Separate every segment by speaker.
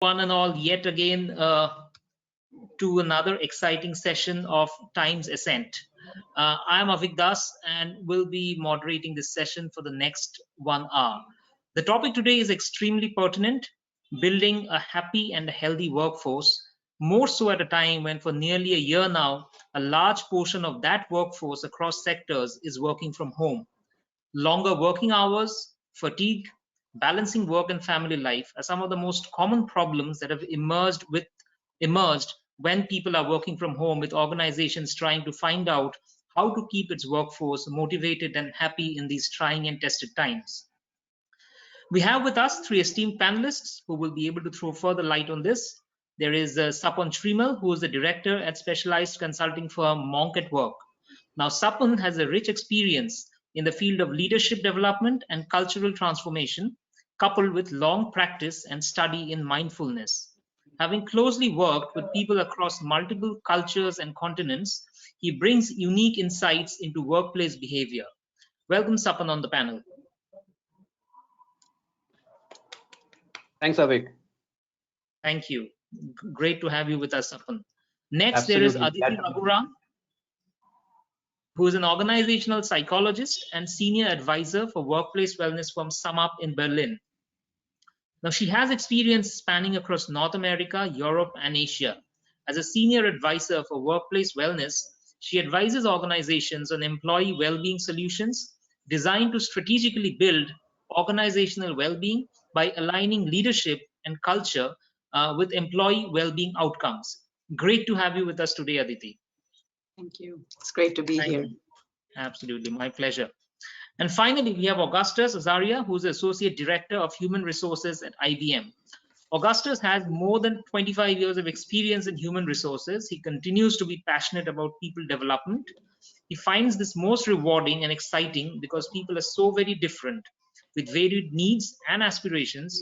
Speaker 1: One and all, yet again to another exciting session of Time's Ascent. I am Avik Das and will be moderating this session for the next 1 hour. The topic today is extremely pertinent: building a happy and a healthy workforce, more so at a time when for nearly a year now, a large portion of that workforce across sectors is working from home. Longer working hours, fatigue, balancing work and family life are some of the most common problems that have emerged when people are working from home, with organizations trying to find out how to keep its workforce motivated and happy in these trying and tested times. We have with us three esteemed panelists who will be able to throw further light on this. There is Sapan Shrimal, who is the director at specialized consulting firm Monk at Work. Now, Sapan has a rich experience in the field of leadership development and cultural transformation, coupled with long practice and study in mindfulness. Having closely worked with people across multiple cultures and continents, he brings unique insights into workplace behavior. Welcome, Sapan, on the panel.
Speaker 2: Thanks, Avik.
Speaker 1: Thank you. Great to have you with us, Sapan. Next, there is Aditi Raghuram, who is an organizational psychologist and senior advisor for workplace wellness firm SumUp in Berlin. Now, she has experience spanning across North America, Europe, and Asia. As a senior advisor for workplace wellness, she advises organizations on employee well-being solutions designed to strategically build organizational well-being by aligning leadership and culture with employee well-being outcomes. Great to have you with us today, Aditi.
Speaker 3: Thank you. It's great to be here.
Speaker 1: Absolutely, my pleasure. And finally, we have Augustus Azaria, who's the Associate Director of Human Resources at IBM. Augustus has more than 25 years of experience in human resources. He continues to be passionate about people development. He finds this most rewarding and exciting because people are so very different with varied needs and aspirations.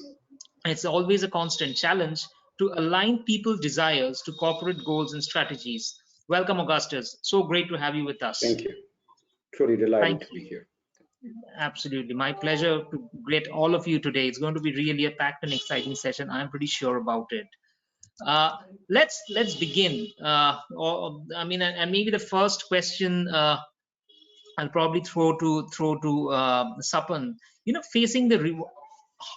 Speaker 1: And it's always a constant challenge to align people's desires to corporate goals and strategies. Welcome, Augustus. So great to have you with us.
Speaker 4: Thank you. Truly delighted to be here.
Speaker 1: Absolutely, my pleasure to greet all of you today. It's going to be really a packed and exciting session. I'm pretty sure about it. Let's begin. And maybe the first question I'll probably throw to Sapan. Facing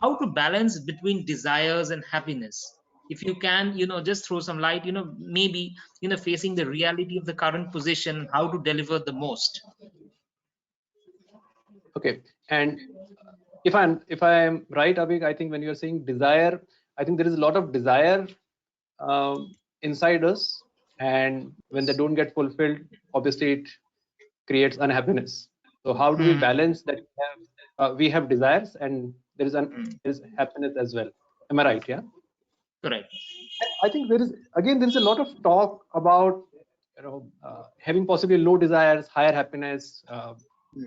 Speaker 1: how to balance between desires and happiness. If you can, just throw some light. Maybe facing the reality of the current position, how to deliver the most.
Speaker 2: Okay, and if I am right, Avik, I think when you are saying desire, I think there is a lot of desire inside us, and when they don't get fulfilled, obviously it creates unhappiness. So how do we balance that? We have desires, and there is happiness as well. Am I right? Yeah.
Speaker 1: Correct.
Speaker 2: I think there is a lot of talk about having possibly low desires, higher happiness.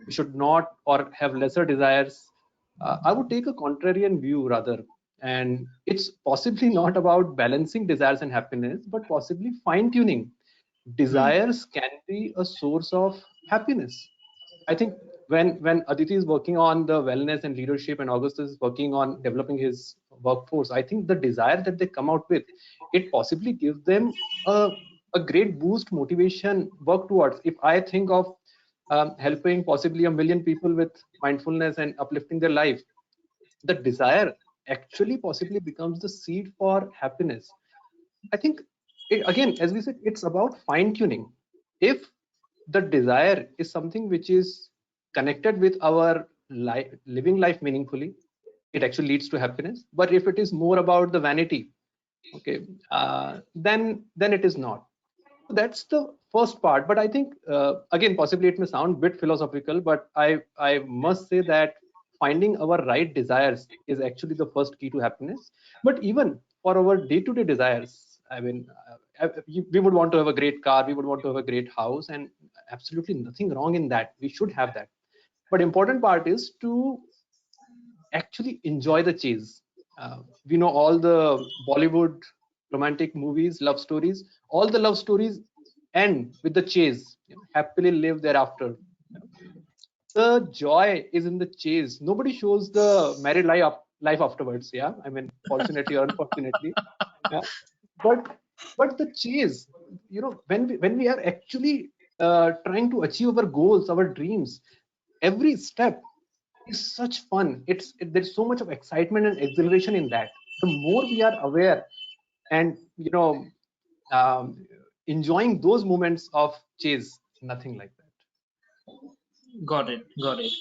Speaker 2: We should not or have lesser desires. I would take a contrarian view rather, and it's possibly not about balancing desires and happiness, but possibly fine-tuning. Desires can be a source of happiness. I think when Aditi is working on the wellness and leadership, and Augustus is working on developing his workforce, I think the desire that they come out with, it possibly gives them a great boost, motivation, work towards. If I think of helping possibly 1 million people with mindfulness and uplifting their life, the desire actually possibly becomes the seed for happiness. I think, again, as we said, it's about fine-tuning. If the desire is something which is connected with our living life meaningfully, it actually leads to happiness. But if it is more about the vanity, okay, then it is not. That's the first part. But I think again, possibly it may sound a bit philosophical, but I must say that finding our right desires is actually the first key to happiness. But even for our day-to-day desires, I mean, we would want to have a great car, we would want to have a great house, and absolutely nothing wrong in that. We should have that. But important part is to actually enjoy the chase. We know all the Bollywood romantic movies, love stories, all the love stories end with the chase, happily live thereafter. The joy is in the chase. Nobody shows the married life life afterwards. Yeah, I mean, fortunately or unfortunately. Yeah. But the chase, when we are actually trying to achieve our goals, our dreams, every step is such fun. There's so much of excitement and exhilaration in that. The more we are aware and um, enjoying those moments of chase, nothing like that.
Speaker 1: Got it. Got it.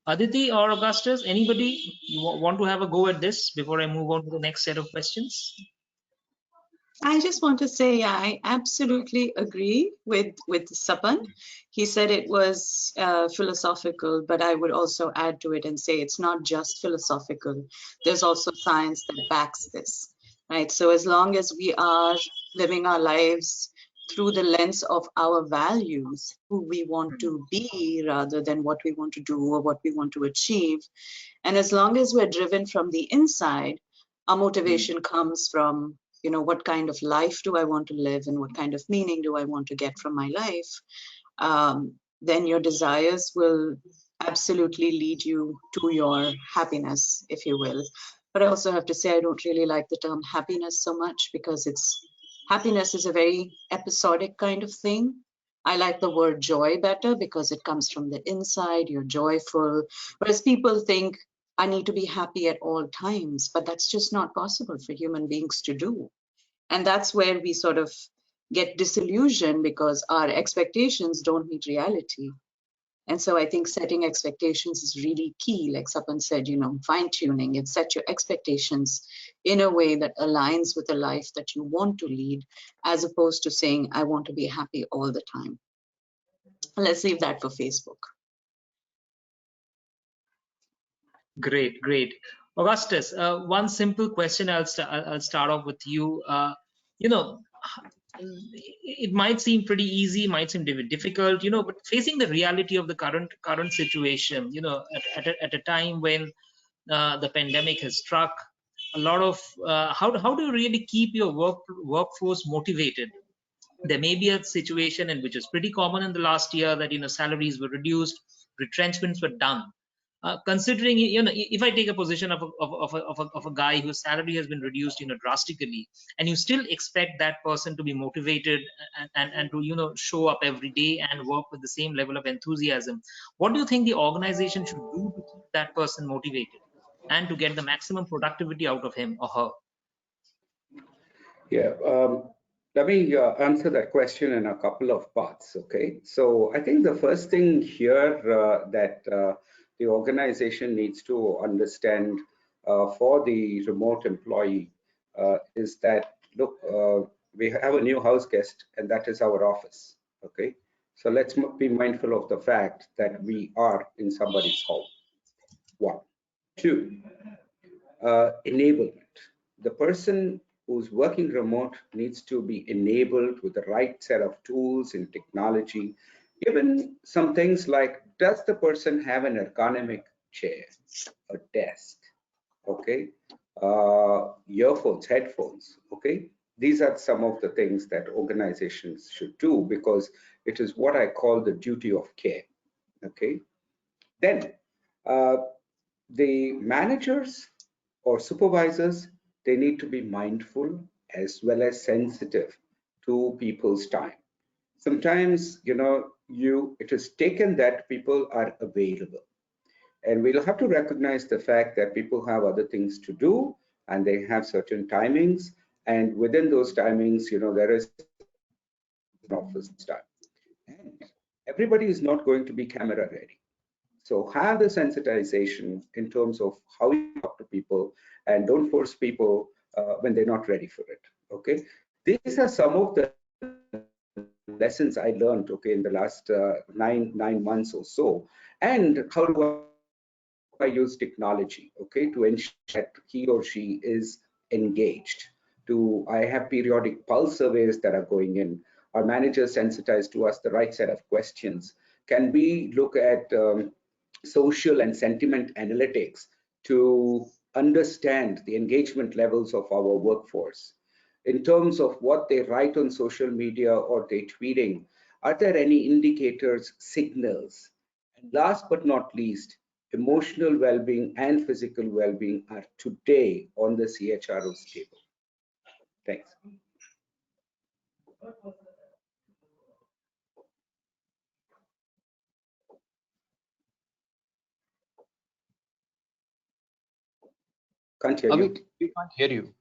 Speaker 1: Aditi or Augustus, anybody want to have a go at this before I move on to the next set of questions?
Speaker 3: I just want to say, yeah, I absolutely agree with Sapan. He said it was philosophical, but I would also add to it and say it's not just philosophical. There's also science that backs this, right? So as long as we are living our lives through the lens of our values, who we want to be rather than what we want to do or what we want to achieve, and as long as we're driven from the inside, our motivation comes from, what kind of life do I want to live and what kind of meaning do I want to get from my life? Then your desires will absolutely lead you to your happiness, if you will. But I also have to say, I don't really like the term happiness so much because happiness is a very episodic kind of thing. I like the word joy better because it comes from the inside, you're joyful. Whereas people think, I need to be happy at all times, but that's just not possible for human beings to do. And that's where we sort of get disillusioned because our expectations don't meet reality. And so I think setting expectations is really key. Like Sapan said, fine tuning and set your expectations in a way that aligns with the life that you want to lead, as opposed to saying, I want to be happy all the time. Let's leave that for Facebook.
Speaker 1: Great, great. Augustus, one simple question. I'll start off with you. It might seem pretty easy, might seem difficult, but facing the reality of the current situation, at a time when the pandemic has struck, a lot of how do you really keep your workforce motivated? There may be a situation in which is pretty common in the last year that salaries were reduced, retrenchments were done. Considering if I take a position of a guy whose salary has been reduced drastically, and you still expect that person to be motivated and to show up every day and work with the same level of enthusiasm, what do you think the organization should do to keep that person motivated and to get the maximum productivity out of him or her?
Speaker 4: Yeah, let me answer that question in a couple of parts. Okay, so I think the first thing here that the organization needs to understand for the remote employee is that, look, we have a new house guest, and that is our office. Okay, so let's be mindful of the fact that we are in somebody's home. 1. 2, enablement. The person who's working remote needs to be enabled with the right set of tools and technology. Given some things like, does the person have an ergonomic chair, a desk, okay, earphones, headphones, okay? These are some of the things that organizations should do, because it is what I call the duty of care, okay? Then the managers or supervisors, they need to be mindful as well as sensitive to people's time. Sometimes, it is taken that people are available, and we'll have to recognize the fact that people have other things to do and they have certain timings, and within those timings, there is office time, and everybody is not going to be camera ready. So have the sensitization in terms of how you talk to people, and don't force people when they're not ready for it. Okay, these are some of the lessons I learned, okay, in the last nine months or so. And how do I use technology, okay, to ensure that he or she is engaged? I have periodic pulse surveys that are going in. Our managers sensitize to us the right set of questions. Can we look at social and sentiment analytics to understand the engagement levels of our workforce? In terms of what they write on social media or they tweeting, are there any indicators, signals? And last but not least, emotional well-being and physical well-being are today on the CHRO's table. Thanks. Can't hear you.
Speaker 2: We can't hear you.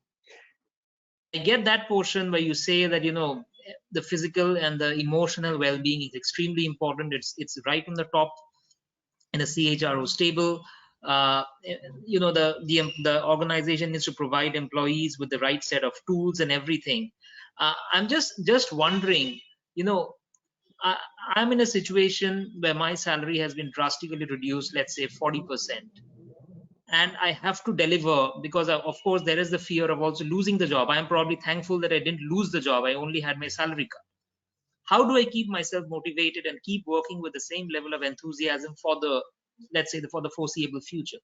Speaker 1: I get that portion where you say that, you know, the physical and the emotional well-being is extremely important. It's right on the top in a CHRO stable. You know, the organization needs to provide employees with the right set of tools and everything. I'm just wondering, you know, I'm in a situation where my salary has been drastically reduced, let's say 40%. And I have to deliver because of course there is the fear of also losing the job. I am probably thankful that I didn't lose the job. I only had my salary cut. How do I keep myself motivated and keep working with the same level of enthusiasm for the, let's say, for the foreseeable future?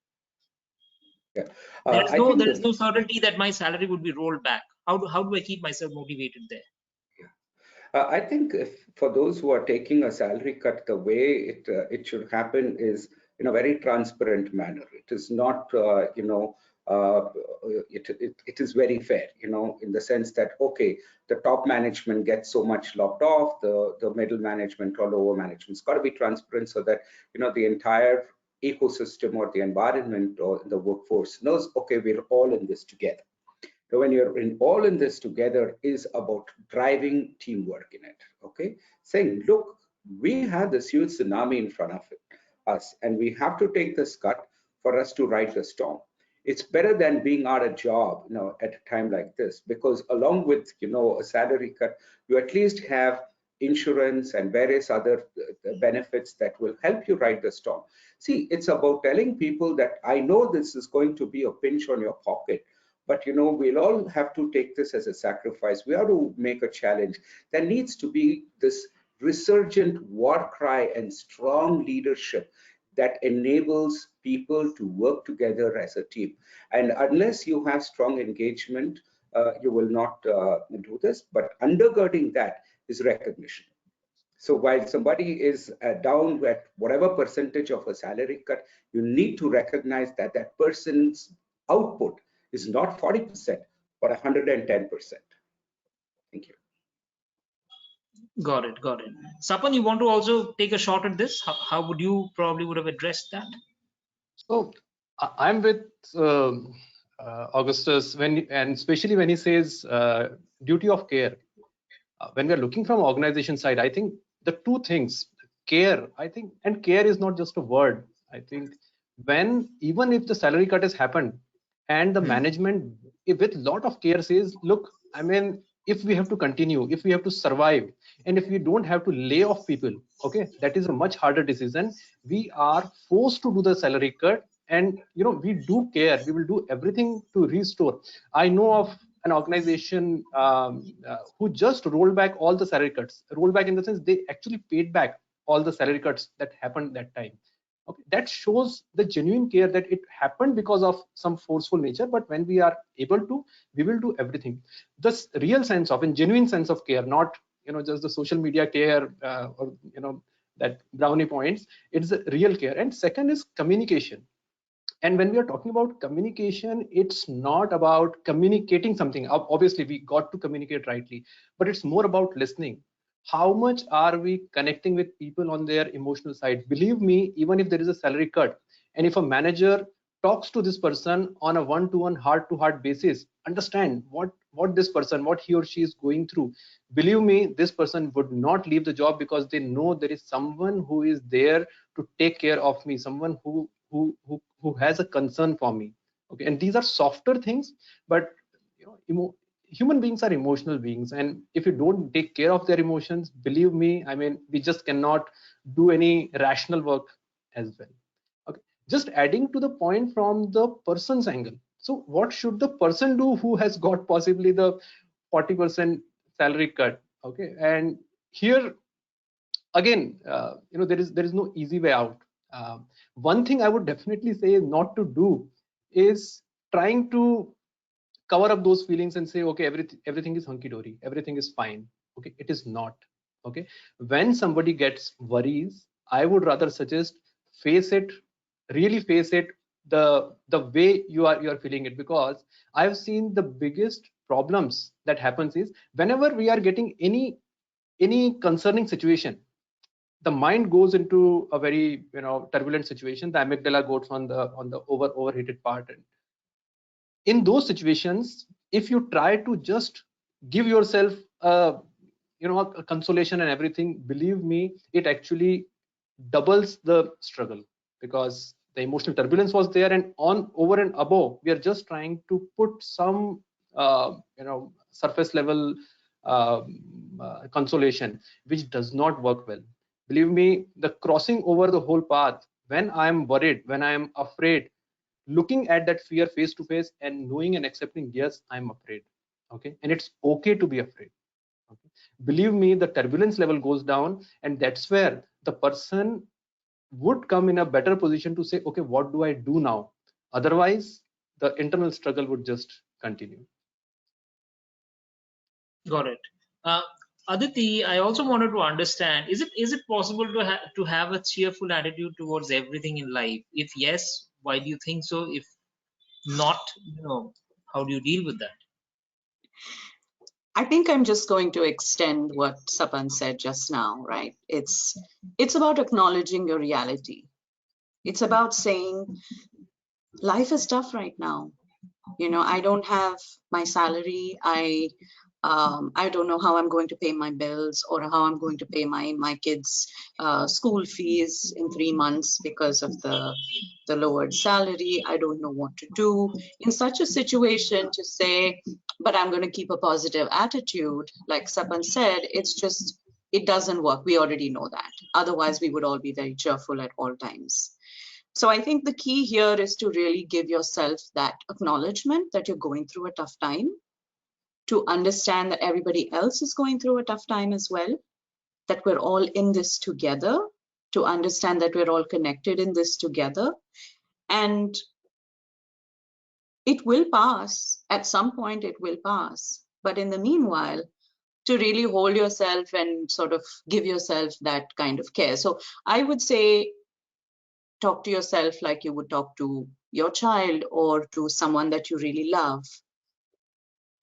Speaker 4: Yeah.
Speaker 1: There is no certainty that my salary would be rolled back. How do I keep myself motivated there?
Speaker 4: I think for those who are taking a salary cut, the way it should happen is in a very transparent manner. It is not, you know, it is very fair, you know, in the sense that, okay, the top management gets so much lopped off, the middle management or lower management's got to be transparent so that, you know, the entire ecosystem or the environment or the workforce knows, okay, we're all in this together. So when you're all in this together is about driving teamwork in it, okay? Saying, look, we have this huge tsunami in front of us, and we have to take this cut for us to ride the storm. It's better than being out of job, you know, at a time like this, because along with, you know, a salary cut, you at least have insurance and various other benefits that will help you ride the storm. See, it's about telling people that I know this is going to be a pinch on your pocket, but you know, we'll all have to take this as a sacrifice. We have to make a challenge. There needs to be this resurgent war cry and strong leadership that enables people to work together as a team. And unless you have strong engagement, you will not do this. But undergirding that is recognition. So while somebody is down at whatever percentage of a salary cut, you need to recognize that that person's output is not 40%, but 110%. Thank you.
Speaker 1: Got it. Sapan, you want to also take a shot at this? How would you probably would have addressed that?
Speaker 2: So I'm with Augustus and especially when he says duty of care. When we're looking from organization side, I think the two things, care, I think, and care is not just a word. I think when even if the salary cut has happened and the management with lot of care says, look, I mean, if we have to continue, if we have to survive, and if we don't have to lay off people, okay, that is a much harder decision. We are forced to do the salary cut, and you know, we do care, we will do everything to restore. I know of an organization who just rolled back all the salary cuts. Rolled back in the sense they actually paid back all the salary cuts that happened that time. Okay, that shows the genuine care, that it happened because of some forceful nature, but when we are able to, we will do everything. This real sense of and genuine sense of care, not, you know, just the social media care or, you know, that brownie points. It's a real care. And second is communication. And when we are talking about communication, it's not about communicating something. Obviously we got to communicate rightly, but it's more about listening. How much are we connecting with people on their emotional side? Believe me, even if there is a salary cut, and if a manager talks to this person on a one-to-one, heart-to-heart basis, understand what this person, what he or she is going through, believe me, this person would not leave the job, because they know there is someone who is there to take care of me, someone who has a concern for me. Okay, and these are softer things, but you know, human beings are emotional beings, and if you don't take care of their emotions, believe me, I mean, we just cannot do any rational work as well. Okay, just adding to the point from the person's angle. So what should the person do who has got possibly the 40% salary cut? Okay, and here again, you know, there is no easy way out. One thing I would definitely say not to do is trying to cover up those feelings and say, okay, everything is hunky-dory, everything is fine. Okay, it is not. Okay, when somebody gets worries, I would rather suggest face it, really face it the way you are feeling it, because I've seen the biggest problems that happens is whenever we are getting any concerning situation, the mind goes into a very turbulent situation. The amygdala goes on the overheated part, and in those situations, if you try to just give yourself a consolation and everything, believe me, it actually doubles the struggle, because the emotional turbulence was there, and on over and above we are just trying to put some surface level consolation, which does not work well. Believe me, the crossing over the whole path, when I am worried, when I am afraid, looking at that fear face to face and knowing and accepting, yes, I'm afraid, okay, and it's okay to be afraid, okay. Believe me, the turbulence level goes down, and that's where the person would come in a better position to say, okay, what do I do now? Otherwise the internal struggle would just continue.
Speaker 1: Got it. Uh, Aditi, I also wanted to understand, is it possible to have a cheerful attitude towards everything in life? If yes, why do you think so? If not, how do you deal with that?
Speaker 3: I think I'm just going to extend what Sapan said just now, right? It's about acknowledging your reality. It's about saying life is tough right now. I don't have my salary. I don't know how I'm going to pay my bills, or how I'm going to pay my kids' school fees in 3 months because of the lowered salary. I don't know what to do in such a situation. To say, but I'm going to keep a positive attitude, like Sapan said, it doesn't work. We already know that. Otherwise, we would all be very cheerful at all times. So I think the key here is to really give yourself that acknowledgement that you're going through a tough time, to understand that everybody else is going through a tough time as well, that we're all in this together, to understand that we're all connected in this together. And it will pass. At some point, it will pass. But in the meanwhile, to really hold yourself and sort of give yourself that kind of care. So I would say, talk to yourself like you would talk to your child or to someone that you really love.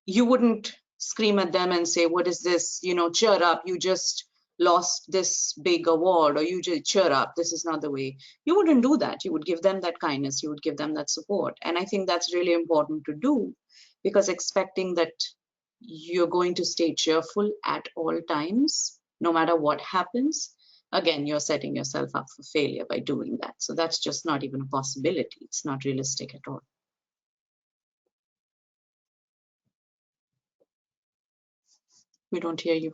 Speaker 3: You wouldn't scream at them and say, what is this? Cheer up. You just lost this big award, or you just cheer up. This is not the way. You wouldn't do that. You would give them that kindness. You would give them that support. And I think that's really important to do, because expecting that you're going to stay cheerful at all times, no matter what happens, again, you're setting yourself up for failure by doing that. So that's just not even a possibility. It's not realistic at all. We don't hear you.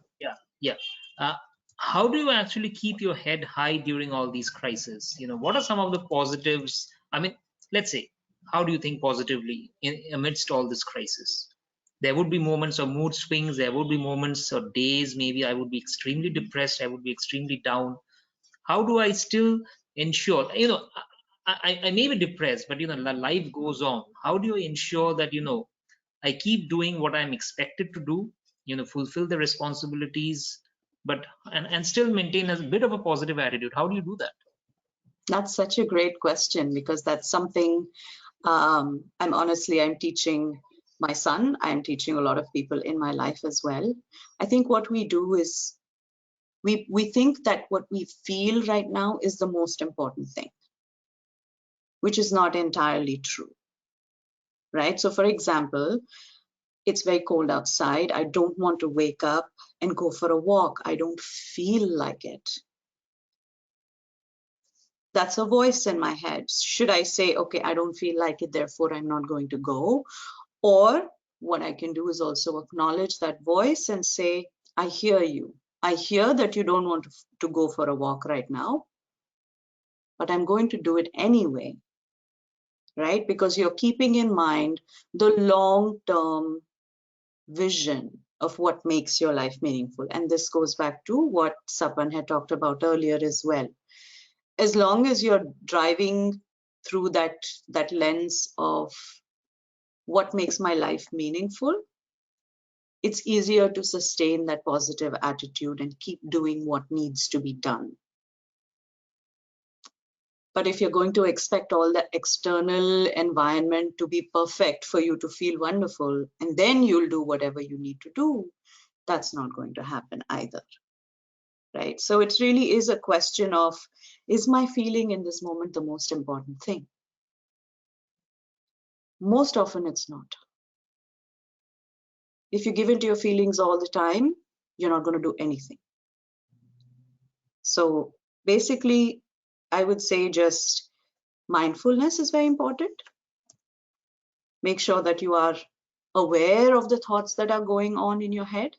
Speaker 1: Yeah. How do you actually keep your head high during all these crises? What are some of the positives? I mean, let's say, how do you think positively amidst all this crisis? There would be moments of mood swings. There would be moments or days, maybe I would be extremely depressed. I would be extremely down. How do I still ensure, I may be depressed, but life goes on. How do you ensure that I keep doing what I'm expected to do, fulfill the responsibilities, but and still maintain a bit of a positive attitude? How do you do that?
Speaker 3: That's such a great question, because that's something I'm teaching my son. I'm teaching a lot of people in my life as well. I think what we do is we think that what we feel right now is the most important thing, which is not entirely true, right? So for example, it's very cold outside. I don't want to wake up and go for a walk. I don't feel like it. That's a voice in my head. Should I say, okay, I don't feel like it, therefore I'm not going to go? Or what I can do is also acknowledge that voice and say, I hear you. I hear that you don't want to go for a walk right now, but I'm going to do it anyway, right? Because you're keeping in mind the long-term vision of what makes your life meaningful. And this goes back to what Sapan had talked about earlier as well. As long as you're driving through that lens of what makes my life meaningful, it's easier to sustain that positive attitude and keep doing what needs to be done. But if you're going to expect all the external environment to be perfect for you to feel wonderful, and then you'll do whatever you need to do, that's not going to happen either, right? So it really is a question of, is my feeling in this moment the most important thing? Most often it's not. If you give into your feelings all the time, you're not going to do anything. So basically, I would say just mindfulness is very important. Make sure that you are aware of the thoughts that are going on in your head.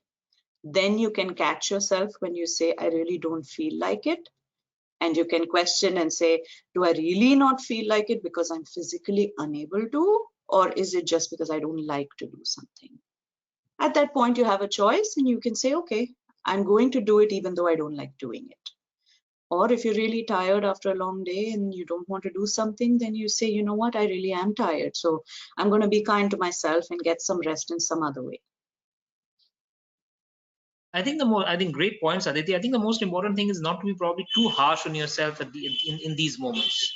Speaker 3: Then you can catch yourself when you say, I really don't feel like it. And you can question and say, do I really not feel like it because I'm physically unable to? Or is it just because I don't like to do something? At that point, you have a choice and you can say, okay, I'm going to do it even though I don't like doing it. Or if you're really tired after a long day and you don't want to do something, then you say, you know what, I really am tired. So I'm going to be kind to myself and get some rest in some other way.
Speaker 1: I think great points, Aditi. I think the most important thing is not to be probably too harsh on yourself in these moments.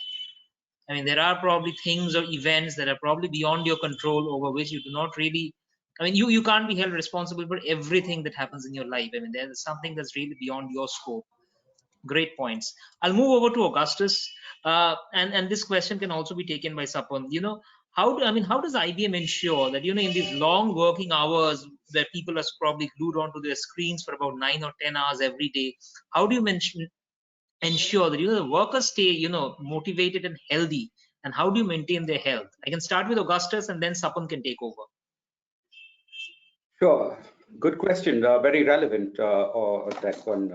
Speaker 1: I mean, there are probably things or events that are probably beyond your control, over which you do not really, I mean, you can't be held responsible for everything that happens in your life. I mean, there's something that's really beyond your scope. Great points. I'll move over to Augustus, and this question can also be taken by Sapan. How does IBM ensure that in these long working hours where people are probably glued onto their screens for about 9 or 10 hours every day, how do you ensure that the workers stay motivated and healthy, and how do you maintain their health? I can start with Augustus, and then Sapan can take over.
Speaker 4: Sure. Good question. Very relevant, or that one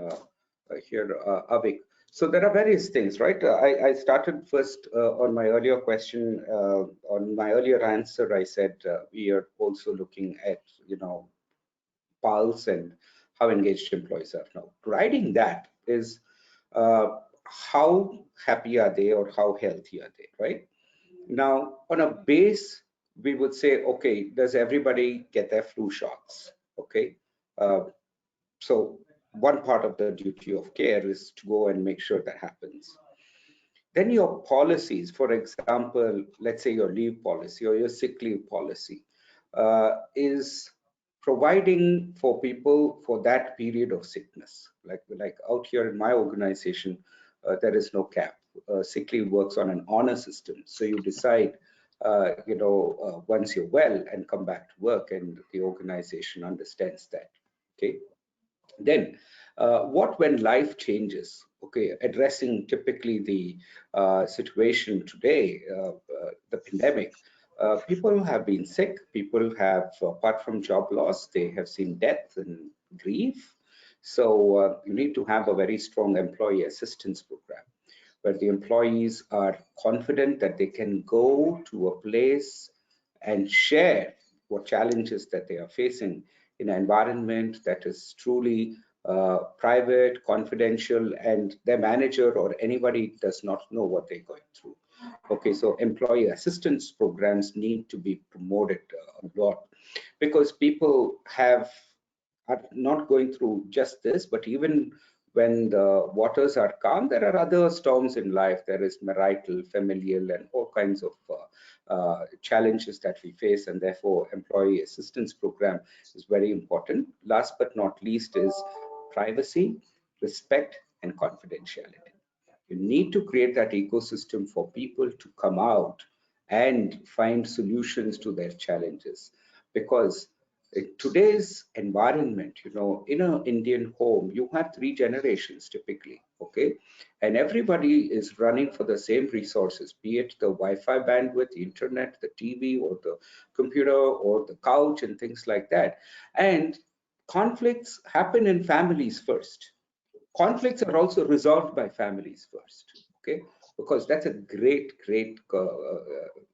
Speaker 4: here, Avik. So there are various things, right? I started first on my earlier question. On my earlier answer, I said we are also looking at, pulse and how engaged employees are. Now, riding that is how happy are they or how healthy are they, right? Now, on a base, we would say, okay, does everybody get their flu shots? Okay. So one part of the duty of care is to go and make sure that happens. Then your policies, for example, let's say your leave policy or your sick leave policy, is providing for people for that period of sickness. Like out here in my organization, there is no cap. Sick leave works on an honor system. So you decide, once you're well and come back to work, and the organization understands that. Okay. Then, what when life changes? Okay, addressing typically the situation today, the pandemic. People have been sick. People have, apart from job loss, they have seen death and grief. So you need to have a very strong employee assistance program where the employees are confident that they can go to a place and share what challenges that they are facing in an environment that is truly private, confidential, and their manager or anybody does not know what they're going through. Okay, so employee assistance programs need to be promoted a lot, because people are not going through just this, but even when the waters are calm, there are other storms in life. There is marital, familial, and all kinds of challenges that we face, and therefore employee assistance program is very important. Last but not least is privacy, respect, and confidentiality. You need to create that ecosystem for people to come out and find solutions to their challenges, because in today's environment, in an Indian home, you have 3 generations typically, okay? And everybody is running for the same resources, be it the Wi-Fi bandwidth, the internet, the TV, or the computer, or the couch, and things like that. And conflicts happen in families first. Conflicts are also resolved by families first, okay? Because that's a great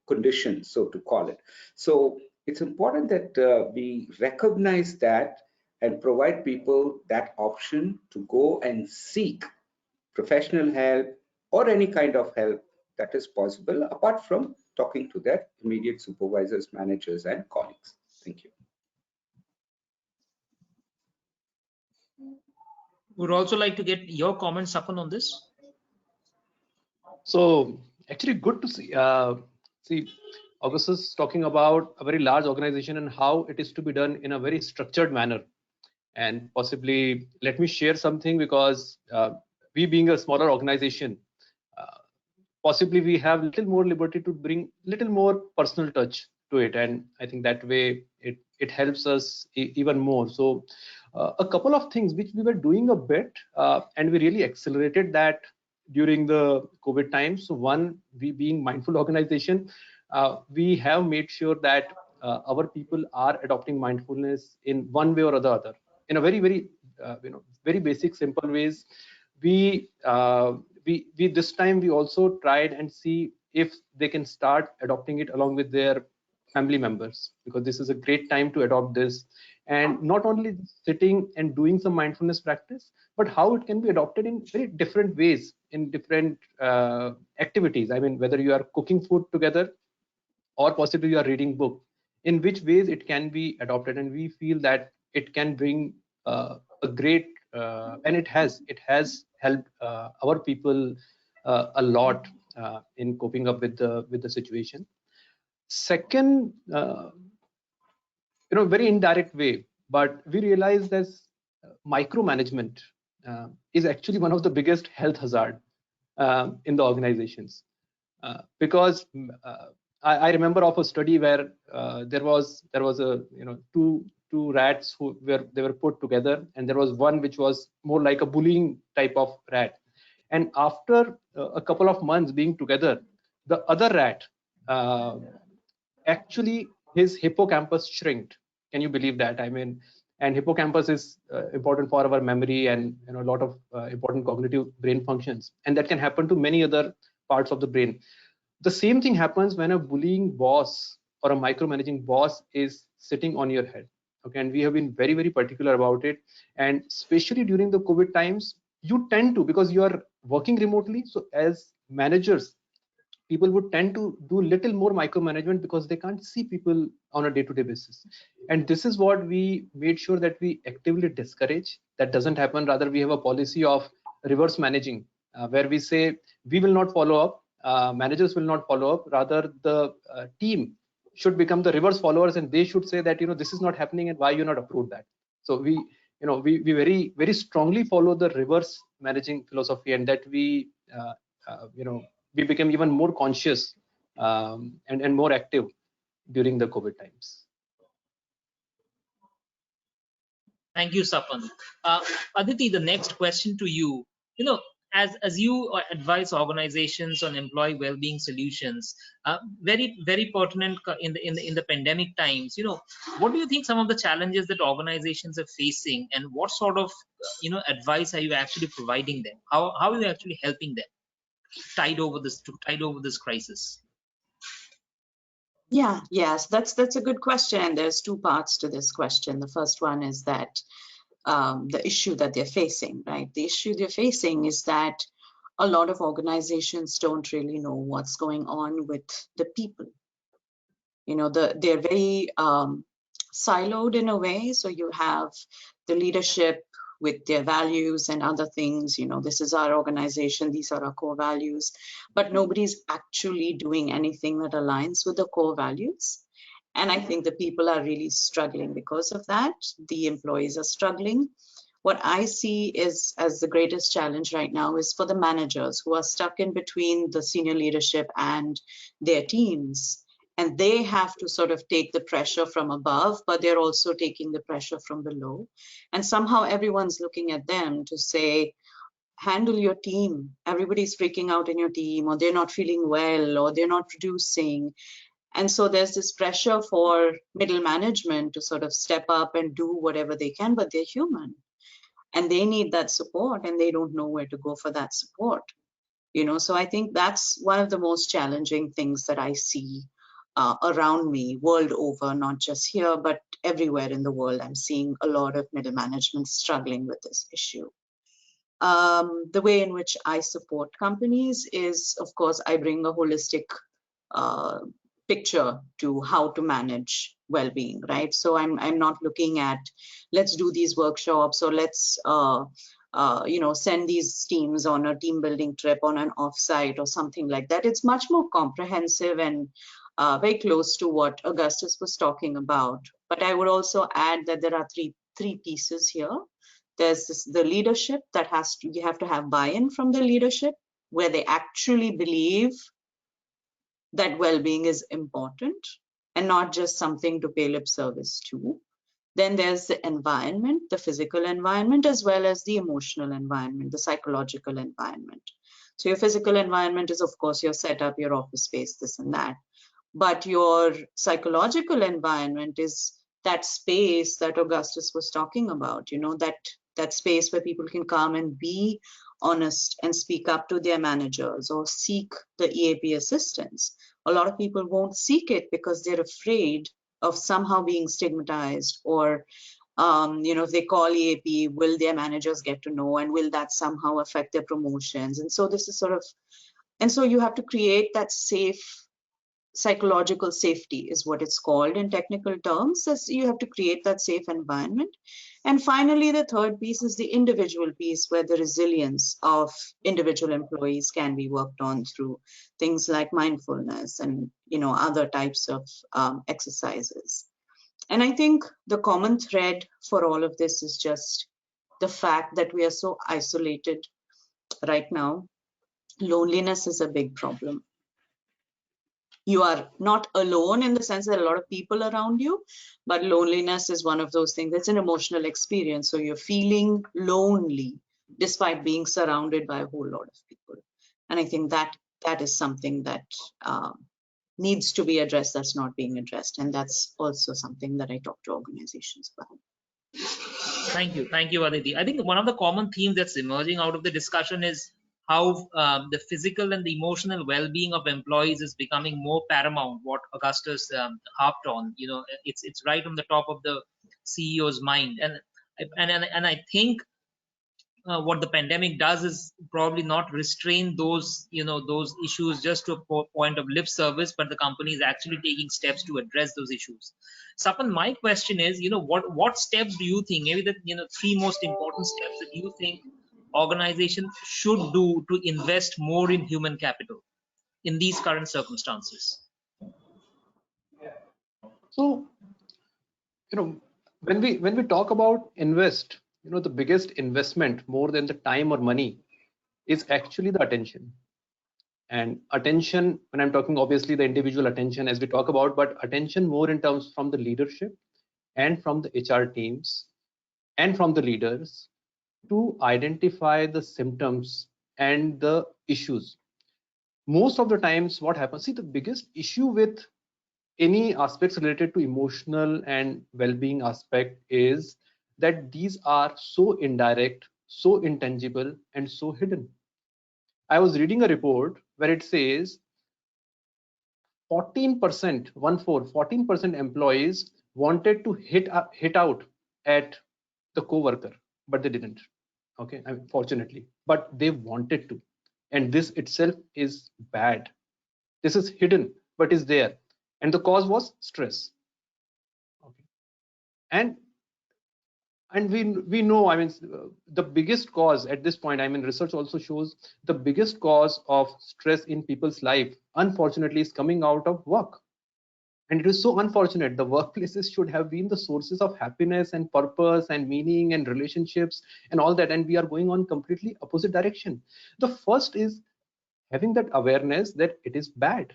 Speaker 4: condition, so to call it. So it's important that we recognize that and provide people that option to go and seek professional help or any kind of help that is possible, apart from talking to their immediate supervisors, managers, and colleagues. Thank you.
Speaker 1: Would also like to get your comments, Sapan, on this.
Speaker 2: So actually good to see. See, Augustus talking about a very large organization and how it is to be done in a very structured manner. And possibly let me share something, because we being a smaller organization, possibly we have little more liberty to bring little more personal touch to it, and I think that way it helps us even more. So a couple of things which we were doing a bit, and we really accelerated that during the COVID times. So one, we being mindful organization, we have made sure that our people are adopting mindfulness in one way or the other, in a very very basic simple ways. We this time we also tried and see if they can start adopting it along with their family members, because this is a great time to adopt this, and not only sitting and doing some mindfulness practice, but how it can be adopted in very different ways, in different activities. I mean, whether you are cooking food together or possibly you are reading book, in which ways it can be adopted. And we feel that it can bring a great and it has helped our people a lot in coping up with the situation. Second, very indirect way, but we realize that micromanagement is actually one of the biggest health hazard in the organizations, because I remember of a study where there was a two rats who were put together, and there was one which was more like a bullying type of rat, and after a couple of months being together, the other rat actually his hippocampus shrinked. Can you believe that? I mean, and hippocampus is important for our memory and a lot of important cognitive brain functions, and that can happen to many other parts of the brain. The same thing happens when a bullying boss or a micromanaging boss is sitting on your head. Okay, and we have been very particular about it, and especially during the COVID times, you tend to, because you are working remotely, so as managers, people would tend to do little more micromanagement because they can't see people on a day-to-day basis. And this is what we made sure that we actively discourage. That doesn't happen. Rather, we have a policy of reverse managing, where we say we will not follow up, managers will not follow up. Rather, the team should become the reverse followers, and they should say that this is not happening and why you not approve that. So we very strongly follow the reverse managing philosophy, and that we we became even more conscious and more active during the COVID times.
Speaker 1: Thank you, Sapan. Aditi, the next question to you. As you advise organizations on employee well-being solutions, very pertinent in the pandemic times. What do you think some of the challenges that organizations are facing, and what sort of advice are you actually providing them? How are you actually helping them tide over this crisis?
Speaker 3: Yeah, yes, that's a good question. And there's two parts to this question. The first one is that the issue that they're facing, right? The issue they're facing is that a lot of organizations don't really know what's going on with the people. They're very siloed in a way. So you have the leadership with their values and other things. This is our organization, these are our core values, but nobody's actually doing anything that aligns with the core values. And I think the people are really struggling because of that. The employees are struggling. What I see is as the greatest challenge right now is for the managers who are stuck in between the senior leadership and their teams. And they have to sort of take the pressure from above, but they're also taking the pressure from below. And somehow everyone's looking at them to say, handle your team. Everybody's freaking out in your team, or they're not feeling well, or they're not producing. And so there's this pressure for middle management to sort of step up and do whatever they can, but they're human. And they need that support, and they don't know where to go for that support. So I think that's one of the most challenging things that I see around me, world over, not just here, but everywhere in the world. I'm seeing a lot of middle management struggling with this issue. The way in which I support companies is, of course, I bring a holistic picture to how to manage well-being, right? So I'm not looking at let's do these workshops or let's send these teams on a team building trip on an offsite or something like that. It's much more comprehensive and very close to what Augustus was talking about. But I would also add that there are three pieces here. There's the leadership that you have to have buy-in from the leadership, where they actually believe that well-being is important and not just something to pay lip service to. Then there's the environment, the physical environment, as well as the emotional environment, the psychological environment. So your physical environment is, of course, your setup, your office space, this and that. But your psychological environment is that space that Augustus was talking about, that space where people can come and be honest and speak up to their managers or seek the EAP assistance. A lot of people won't seek it because they're afraid of somehow being stigmatized, or if they call EAP, will their managers get to know, and will that somehow affect their promotions? And so this is so you have to create that safe, psychological safety is what it's called in technical terms. As you have to create that safe environment. And finally, the third piece is the individual piece, where the resilience of individual employees can be worked on through things like mindfulness and other types of exercises. And I think the common thread for all of this is just the fact that we are so isolated right now. Loneliness is a big problem. You are not alone in the sense that a lot of people around you, but loneliness is one of those things. It's an emotional experience. So you're feeling lonely despite being surrounded by a whole lot of people. And I think that is something that needs to be addressed, that's not being addressed. And that's also something that I talk to organizations about.
Speaker 1: Thank you, Aditi. I think one of the common themes that's emerging out of the discussion is how the physical and the emotional well-being of employees is becoming more paramount. What Augustus harped on, it's right on the top of the CEO's mind, and I think what the pandemic does is probably not restrain those those issues just to a point of lip service, but the company is actually taking steps to address those issues. Sapan, my question is, what steps do you think, maybe the three most important steps that you think organizations should do to invest more in human capital in these current circumstances?
Speaker 2: So, when we talk about invest, the biggest investment, more than the time or money, is actually the attention. And attention, when I'm talking, obviously the individual attention as we talk about, but attention more in terms from the leadership and from the HR teams and from the leaders to identify the symptoms and the issues. Most of the times what happens, see, the biggest issue with any aspects related to emotional and well-being aspect is that these are so indirect, so intangible, and so hidden. I was reading a report where it says 14%, 14% employees wanted to hit out at the co-worker, but they didn't. Okay, fortunately, but they wanted to, and this itself is bad. This is hidden, but is there, and the cause was stress. Okay, and we know, the biggest cause at this point, research also shows the biggest cause of stress in people's life, unfortunately, is coming out of work. And it is so unfortunate. The workplaces should have been the sources of happiness and purpose and meaning and relationships and all that, and we are going on completely opposite direction. The first is having that awareness that it is bad.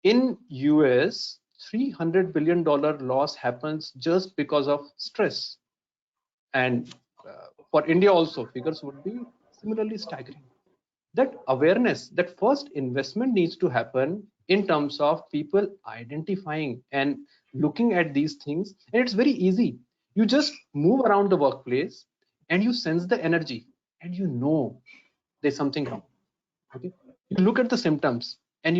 Speaker 2: In US, $300 billion loss happens just because of stress. And for India also, figures would be similarly staggering. That awareness, that first investment needs to happen in terms of people identifying and looking at these things. And it's very easy. You just move around the workplace and you sense the energy and there's something wrong. Okay, you look at the symptoms and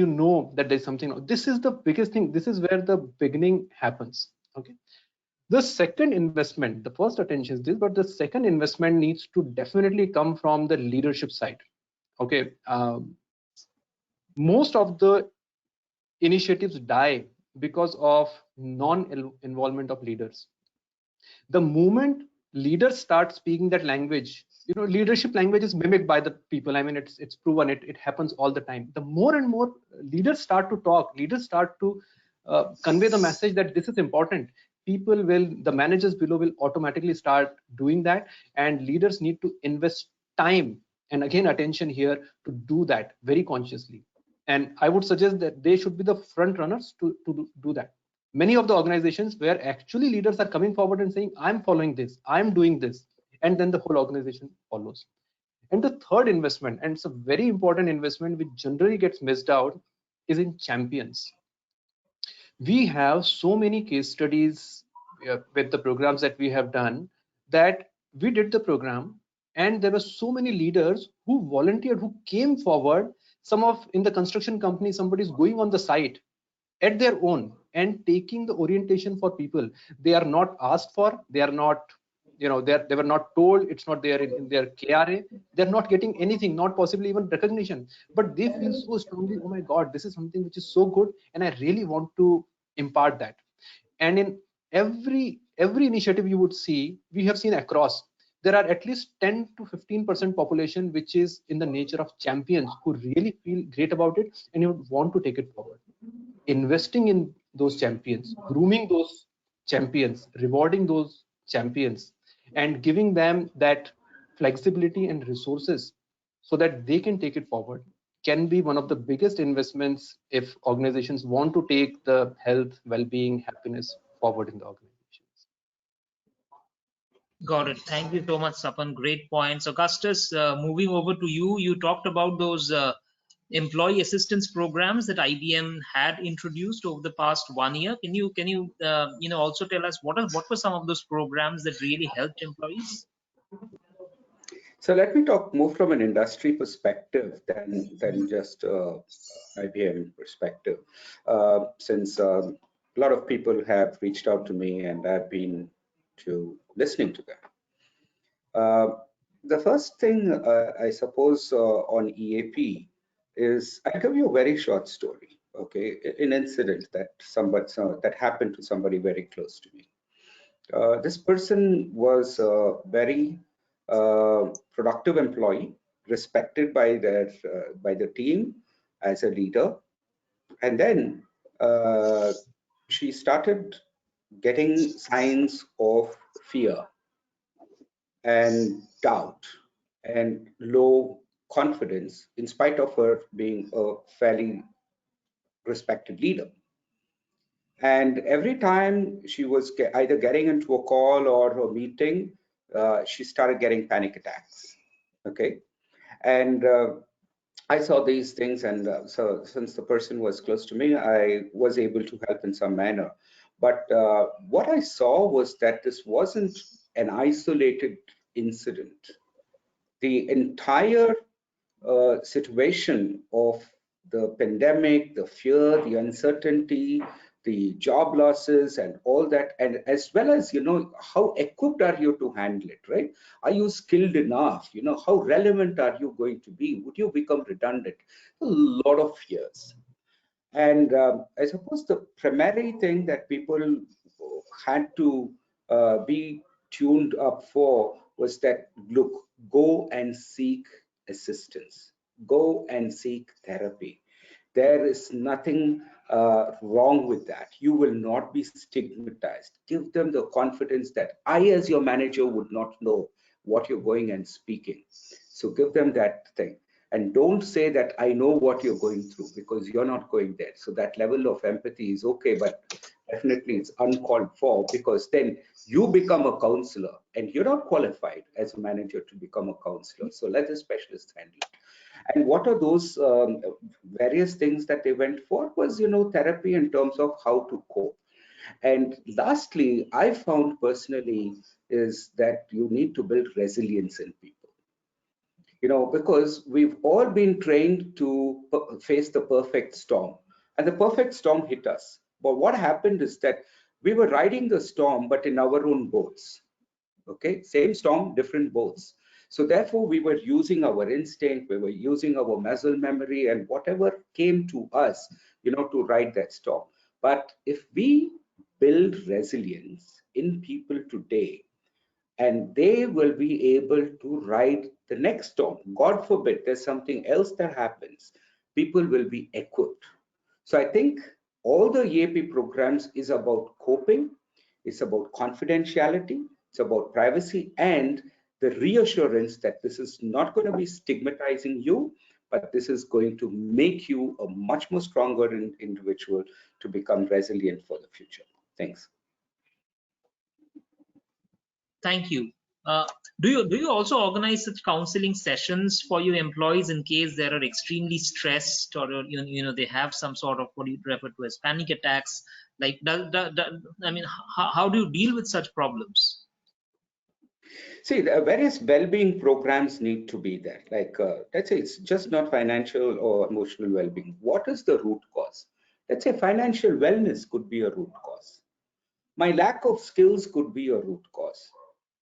Speaker 2: that there's something wrong. This is the biggest thing. This is where the beginning happens. Okay, the second investment, the first attention is this, but the second investment needs to definitely come from the leadership side. Okay, most of the initiatives die because of non-involvement of leaders. The moment leaders start speaking that language, leadership language is mimicked by the people. I mean, it's proven, it happens all the time. The more and more leaders start to talk, leaders start to convey the message that this is important, the managers below will automatically start doing that, and leaders need to invest time and again attention here to do that very consciously. And I would suggest that they should be the front runners to do that. Many of the organizations where actually leaders are coming forward and saying, I'm following this, I'm doing this, and then the whole organization follows. And the third investment, and it's a very important investment which generally gets missed out, is in champions. We have so many case studies with the programs that we have done, that we did the program and there were so many leaders who volunteered, who came forward. Some of in the construction company, somebody is going on the site at their own and taking the orientation for people. They are not asked for, they are not, they were not told, it's not there in their KRA, they're not getting anything, not possibly even recognition, but they feel so strongly, oh my God, this is something which is so good and I really want to impart that. And in every initiative you would see, we have seen across, there are at least 10 to 15% population which is in the nature of champions, who really feel great about it and you would want to take it forward. Investing in those champions, grooming those champions, rewarding those champions, and giving them that flexibility and resources so that they can take it forward, can be one of the biggest investments if organizations want to take the health, well-being, happiness forward in the organizations.
Speaker 1: Got it. Thank you so much, Sapan. Great points. Augustus, moving over to you, you talked about those employee assistance programs that IBM had introduced over the past 1 year. Can you also tell us what were some of those programs that really helped employees?
Speaker 4: So let me talk more from an industry perspective than just IBM perspective, since a lot of people have reached out to me and I've been listening to them. The first thing I suppose on EAP is, I'll give you a very short story, okay, an incident that happened to somebody very close to me. This person was a very productive employee, respected by the team as a leader, and then she started getting signs of fear and doubt and low confidence, in spite of her being a fairly respected leader. And every time she was either getting into a call or a meeting, she started getting panic attacks. Okay, and I saw these things, and so since the person was close to me, I was able to help in some manner. But what I saw was that this wasn't an isolated incident. The entire situation of the pandemic, the fear, the uncertainty, the job losses and all that, and as well as, how equipped are you to handle it, right? Are you skilled enough? How relevant are you going to be? Would you become redundant? A lot of fears. And I suppose the primary thing that people had to be tuned up for was that, look, go and seek assistance, go and seek therapy. There is nothing wrong with that. You will not be stigmatized. Give them the confidence that I, as your manager, would not know what you're going and speaking. So give them that thing. And don't say that I know what you're going through, because you're not going there. So that level of empathy is okay, but definitely it's uncalled for, because then you become a counselor and you're not qualified as a manager to become a counselor. So let the specialist handle it. And what are those various things that they went for was, therapy in terms of how to cope. And lastly, I found personally is that you need to build resilience in people. Because we've all been trained to face the perfect storm, and the perfect storm hit us. But what happened is that we were riding the storm, but in our own boats. Okay, same storm, different boats. So therefore, we were using our instinct, we were using our muscle memory, and whatever came to us, to ride that storm. But if we build resilience in people today, and they will be able to ride the next storm. God forbid there's something else that happens, people will be equipped. So I think all the EAP programs is about coping, it's about confidentiality, it's about privacy, and the reassurance that this is not going to be stigmatizing you, but this is going to make you a much more stronger individual to become resilient for the future. Thanks.
Speaker 1: Thank you. Do you also organize such counseling sessions for your employees in case they are extremely stressed, or they have some sort of what you refer to as panic attacks? Like, I mean, how do you deal with such problems?
Speaker 4: See, the various well-being programs need to be there. Like, let's say it's just not financial or emotional well-being. What is the root cause? Let's say financial wellness could be a root cause. My lack of skills could be a root cause.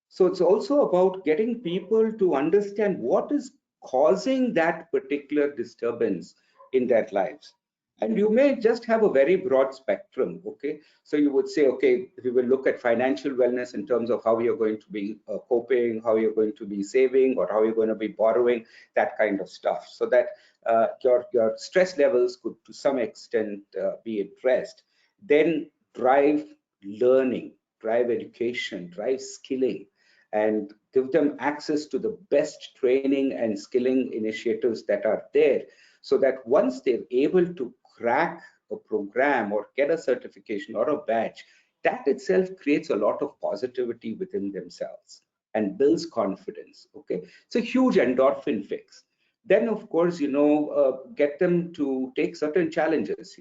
Speaker 4: So it's also about getting people to understand what is causing that particular disturbance in their lives. And you may just have a very broad spectrum, okay? So you would say, okay, we will look at financial wellness in terms of how you're going to be coping, how you're going to be saving, or how you're going to be borrowing, that kind of stuff. So that your stress levels could to some extent be addressed. Then drive learning, drive education, drive skilling, and give them access to the best training and skilling initiatives that are there, so that once they're able to crack a program or get a certification or a badge, that itself creates a lot of positivity within themselves and builds confidence. Okay, it's a huge endorphin fix. Then of course, get them to take certain challenges,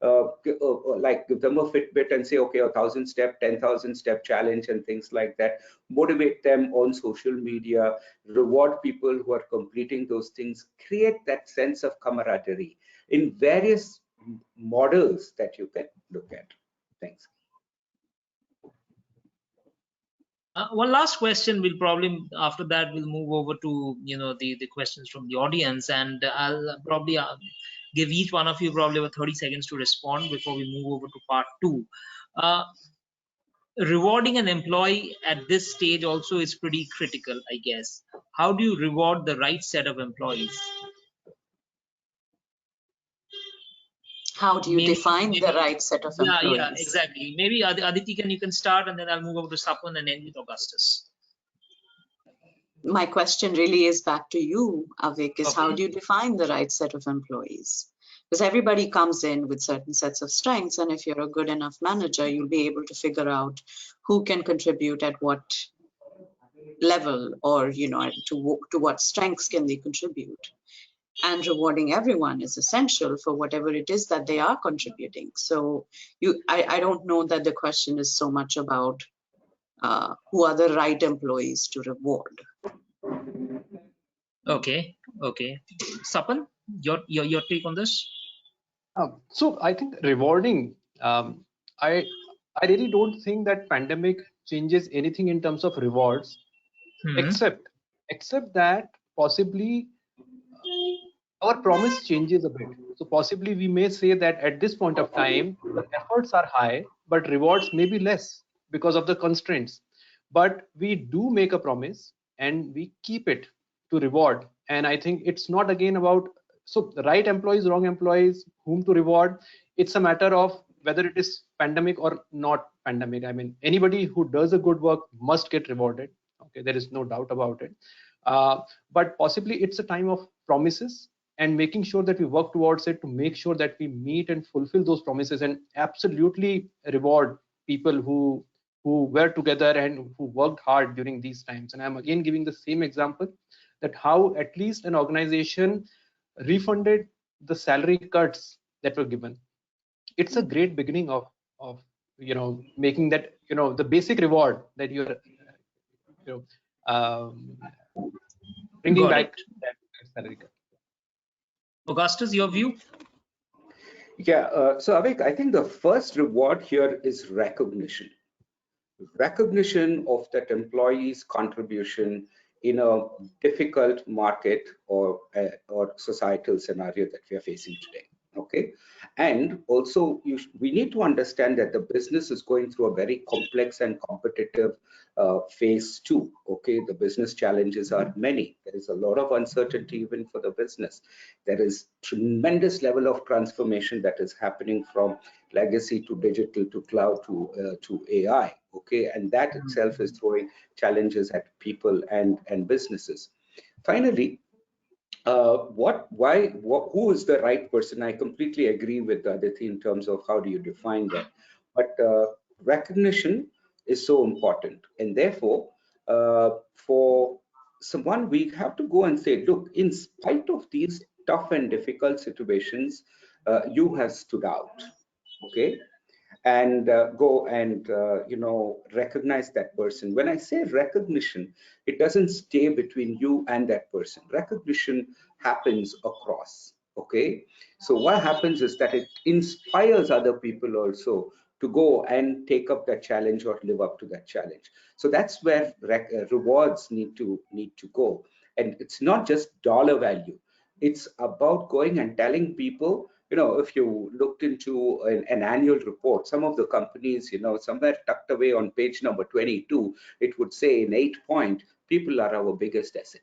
Speaker 4: like give them a Fitbit and say, okay, 1,000 step, 10,000 step challenge and things like that. Motivate them on social media, reward people who are completing those things, create that sense of camaraderie in various models that you can look at. Thanks.
Speaker 1: One last question. We'll probably, after that, we'll move over to the questions from the audience, and I'll probably give each one of you probably about 30 seconds to respond before we move over to part 2. Rewarding an employee at this stage also is pretty critical, I guess. How do you reward the right set of employees?
Speaker 3: How do you define the right set of employees?
Speaker 1: Yeah, exactly. Maybe Aditi, you can start, and then I'll move over to Sapan and end with Augustus.
Speaker 3: My question really is back to you, Avik, is how do you define the right set of employees? Because everybody comes in with certain sets of strengths, and if you're a good enough manager, you'll be able to figure out who can contribute at what level, or to what strengths can they contribute. And rewarding everyone is essential for whatever it is that they are contributing. So I don't know that the question is so much about who are the right employees to reward.
Speaker 1: Okay. Sapan, your take on this?
Speaker 2: So I think rewarding, I really don't think that pandemic changes anything in terms of rewards, except that possibly our promise changes a bit. So possibly we may say that at this point of time, the efforts are high, but rewards may be less because of the constraints. But we do make a promise and we keep it to reward. And I think it's not again about, so the right employees, wrong employees, whom to reward. It's a matter of whether it is pandemic or not pandemic. I mean, anybody who does a good work must get rewarded. Okay, there is no doubt about it. But possibly it's a time of promises and making sure that we work towards it to make sure that we meet and fulfill those promises, and absolutely reward people who were together and who worked hard during these times. And I'm again giving the same example, that how at least an organization refunded the salary cuts that were given. It's a great beginning of making that the basic reward that you're bringing back that salary cut.
Speaker 1: Augustus, your view?
Speaker 4: Yeah, so Avik, I think the first reward here is recognition of that employee's contribution in a difficult market or societal scenario that we are facing today. Okay, and also we need to understand that the business is going through a very complex and competitive phase too. Okay, the business challenges are many. There is a lot of uncertainty even for the business. There is tremendous level of transformation that is happening from legacy to digital to cloud to AI. Okay, and that itself is throwing challenges at people and businesses. Finally, who is the right person? I completely agree with Aditi in terms of how do you define that. But recognition is so important. And therefore, for someone, we have to go and say, look, in spite of these tough and difficult situations, you have stood out. Okay, and go and recognize that person. When I say recognition, it doesn't stay between you and that person. Recognition happens across. Okay, so what happens is that it inspires other people also to go and take up that challenge or live up to that challenge. So that's where rewards need to go. And it's not just dollar value, it's about going and telling people, if you looked into an annual report, some of the companies, somewhere tucked away on page number 22, it would say in 8 point, people are our biggest asset.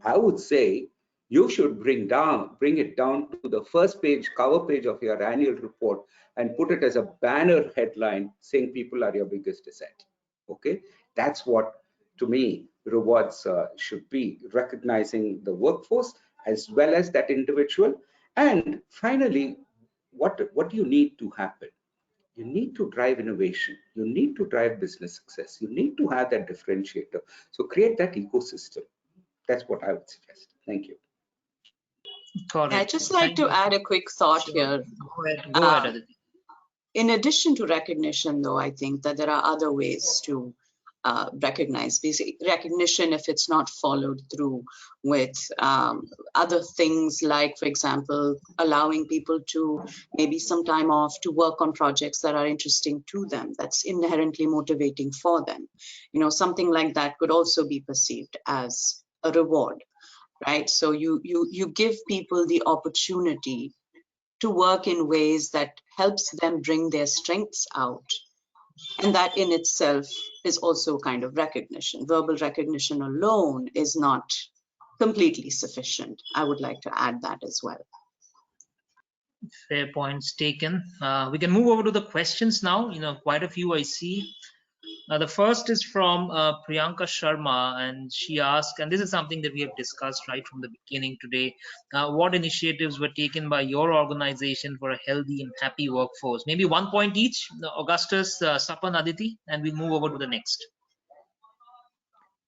Speaker 4: I would say you should bring it down to the first page, cover page of your annual report and put it as a banner headline saying people are your biggest asset. Okay, that's what, to me, rewards should be, recognizing the workforce as well as that individual. And finally, what do you need to happen? You need to drive innovation. You need to drive business success. You need to have that differentiator. So create that ecosystem. That's what I would suggest. Thank you.
Speaker 1: Correct.
Speaker 3: I'd just like to add a quick thought here.
Speaker 1: Go ahead, Aditi.
Speaker 3: In addition to recognition, though, I think that there are other ways to recognize. Basic recognition, if it's not followed through with other things like, for example, allowing people to maybe some time off to work on projects that are interesting to them, that's inherently motivating for them. Something like that could also be perceived as a reward, right? So you give people the opportunity to work in ways that helps them bring their strengths out. And that in itself is also kind of recognition. Verbal recognition alone is not completely sufficient. I would like to add that as well.
Speaker 1: Fair points taken. We can move over to the questions now. Quite a few I see. The first is from Priyanka Sharma, and she asked, and this is something that we have discussed right from the beginning today, what initiatives were taken by your organization for a healthy and happy workforce? Maybe 1 point each, Augustus, Sapan, Aditi, and we'll move over to the next.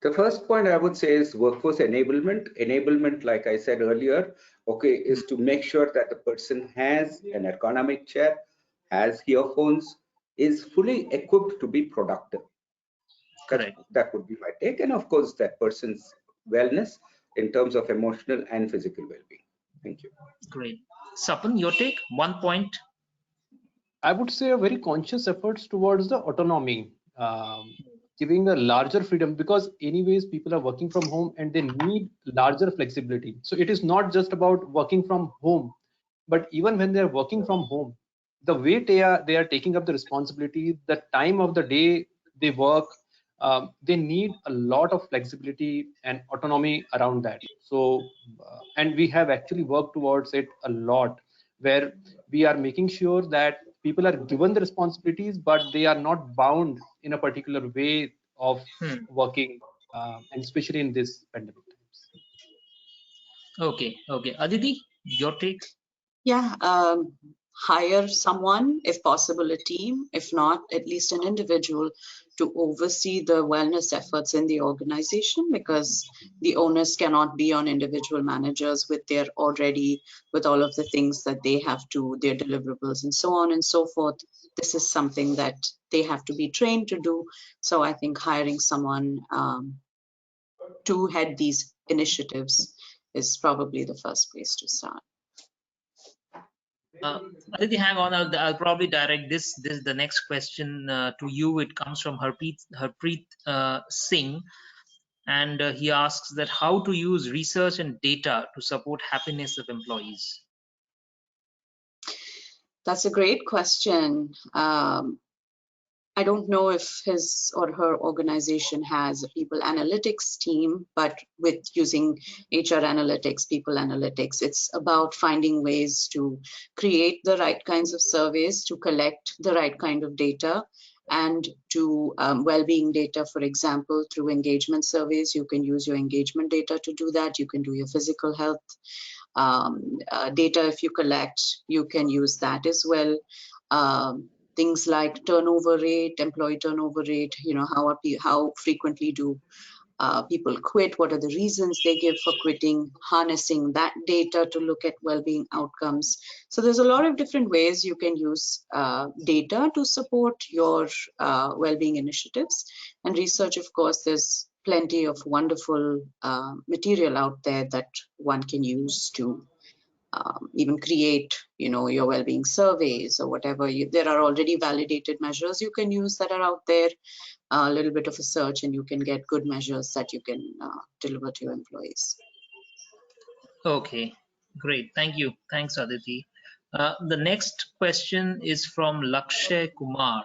Speaker 4: The first point I would say is workforce enablement. Enablement, like I said earlier, okay, is to make sure that the person has an ergonomic chair, has earphones, is fully equipped to be productive.
Speaker 1: Correct.
Speaker 4: That would be my take. And of course, that person's wellness in terms of emotional and physical well-being. Thank you.
Speaker 1: Great. Sapan, your take, 1 point.
Speaker 2: I would say a very conscious efforts towards the autonomy, giving a larger freedom, because anyways people are working from home and they need larger flexibility. So it is not just about working from home, but even when they're working from home, the way they are taking up the responsibility, the time of the day they work, they need a lot of flexibility and autonomy around that. So and we have actually worked towards it a lot, where we are making sure that people are given the responsibilities, but they are not bound in a particular way of working, and especially in this pandemic times.
Speaker 1: Okay. Aditi, your take?
Speaker 3: Yeah, hire someone, if possible, a team, if not, at least an individual to oversee the wellness efforts in the organization, because the onus cannot be on individual managers with all of the things that they have to, their deliverables and so on and so forth. This is something that they have to be trained to do. So I think hiring someone to head these initiatives is probably the first place to start.
Speaker 1: Aditi, hang on. I'll probably direct the next question to you. It comes from Harpreet Singh, and he asks that how to use research and data to support happiness of employees.
Speaker 3: That's a great question. I don't know if his or her organization has a people analytics team, but with using HR analytics, people analytics, it's about finding ways to create the right kinds of surveys, to collect the right kind of data, and to well-being data, for example, through engagement surveys. You can use your engagement data to do that. You can do your physical health data if you collect. You can use that as well. Things like turnover rate, employee turnover rate, how frequently do people quit, what are the reasons they give for quitting, harnessing that data to look at well-being outcomes. So there's a lot of different ways you can use data to support your well-being initiatives. And research, of course, there's plenty of wonderful material out there that one can use to even create, your well-being surveys or whatever. There are already validated measures you can use that are out there. A little bit of a search and you can get good measures that you can deliver to your employees.
Speaker 1: Okay, great. Thank you. Thanks, Aditi. The next question is from Lakshay Kumar.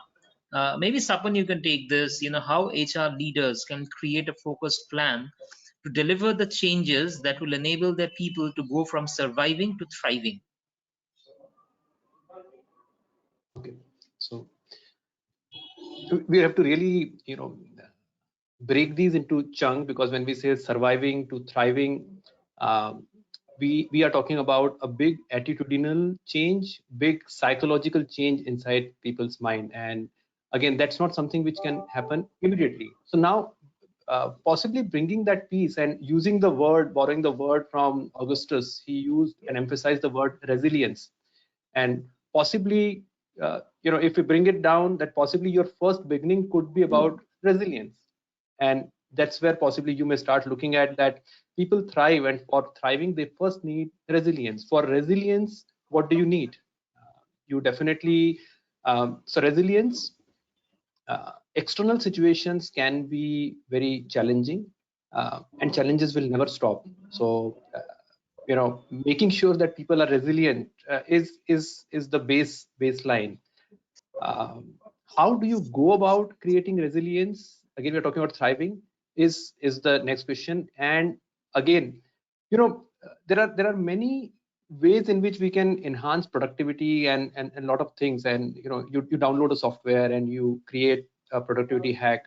Speaker 1: Maybe Sapan, you can take this. How HR leaders can create a focused plan to deliver the changes that will enable their people to go from surviving to thriving.
Speaker 2: Okay, so we have to really, break these into chunks, because when we say surviving to thriving, we are talking about a big attitudinal change, big psychological change inside people's mind, and again, that's not something which can happen immediately. So now, possibly bringing that piece and using the word, borrowing the word from Augustus, he used and emphasized the word resilience, and possibly, if we bring it down, that possibly your first beginning could be about resilience. And that's where possibly you may start looking at that people thrive, and for thriving they first need resilience. For resilience, what do you need? You definitely, so resilience, external situations can be very challenging, and challenges will never stop. So making sure that people are resilient is the baseline. How do you go about creating resilience? Again, we're talking about thriving is the next question. And again, there are many ways in which we can enhance productivity and a lot of things. And you download a software and you create a productivity hack.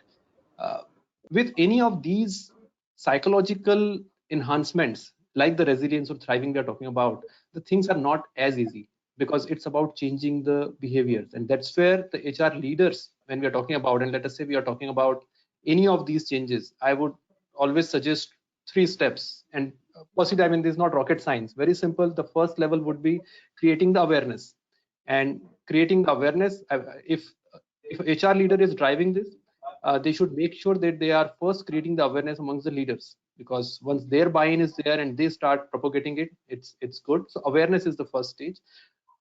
Speaker 2: With any of these psychological enhancements, like the resilience or thriving we are talking about, the things are not as easy, because it's about changing the behaviors. And that's where the HR leaders, when we are talking about, and let us say we are talking about any of these changes, I would always suggest 3 steps. And possibly, this is not rocket science, very simple. The first level would be creating the awareness. And creating the awareness, if HR leader is driving this, they should make sure that they are first creating the awareness amongst the leaders, because once their buy-in is there and they start propagating it, it's good. So awareness is the first stage,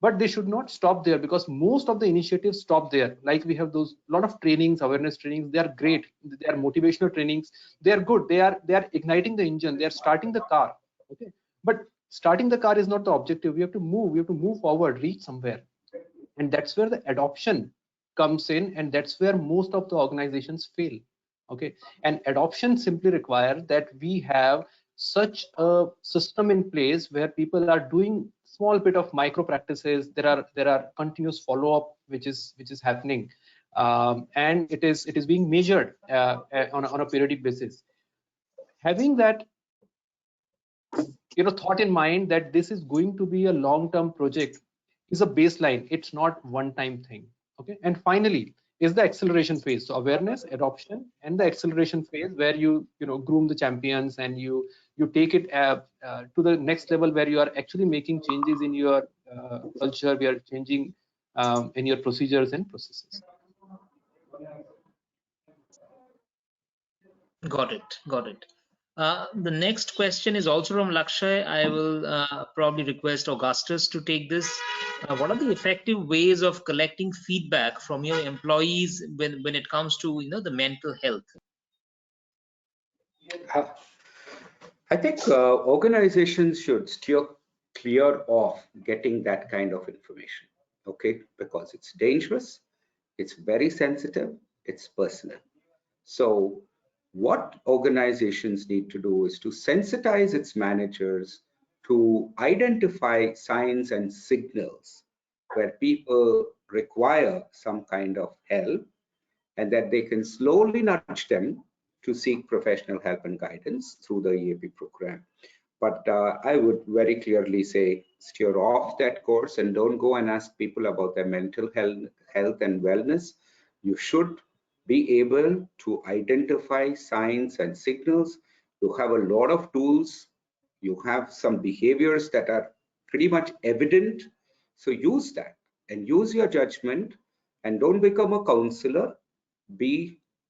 Speaker 2: but they should not stop there, because most of the initiatives stop there. Like we have those lot of trainings, awareness trainings, they are great, they are motivational trainings, they are good, they are igniting the engine, they are starting the car. Okay, but starting the car is not the objective. We have to move forward, reach somewhere. And that's where the adoption comes in, and that's where most of the organizations fail. Okay, and adoption simply requires that we have such a system in place where people are doing small bit of micro practices. There are continuous follow-up which is happening, and it is being measured on a periodic basis. Having that thought in mind that this is going to be a long-term project is a baseline. It's not one-time thing. Okay, and finally is the acceleration phase. So awareness, adoption, and the acceleration phase, where you groom the champions and you take it to the next level, where you are actually making changes in your culture. We are changing in your procedures and processes.
Speaker 1: Got it. The next question is also from Lakshay. I will probably request Augustus to take this. What are the effective ways of collecting feedback from your employees when it comes to the mental health?
Speaker 4: I think organizations should steer clear of getting that kind of information. okay? Because it's dangerous, it's very sensitive, it's personal. So what organizations need to do is to sensitize its managers to identify signs and signals where people require some kind of help, and that they can slowly nudge them to seek professional help and guidance through the EAP program. But I would very clearly say steer off that course and don't go and ask people about their mental health and wellness. You should be able to identify signs and signals. You have a lot of tools. You have some behaviors that are pretty much evident. So use that and use your judgment, and don't become a counselor.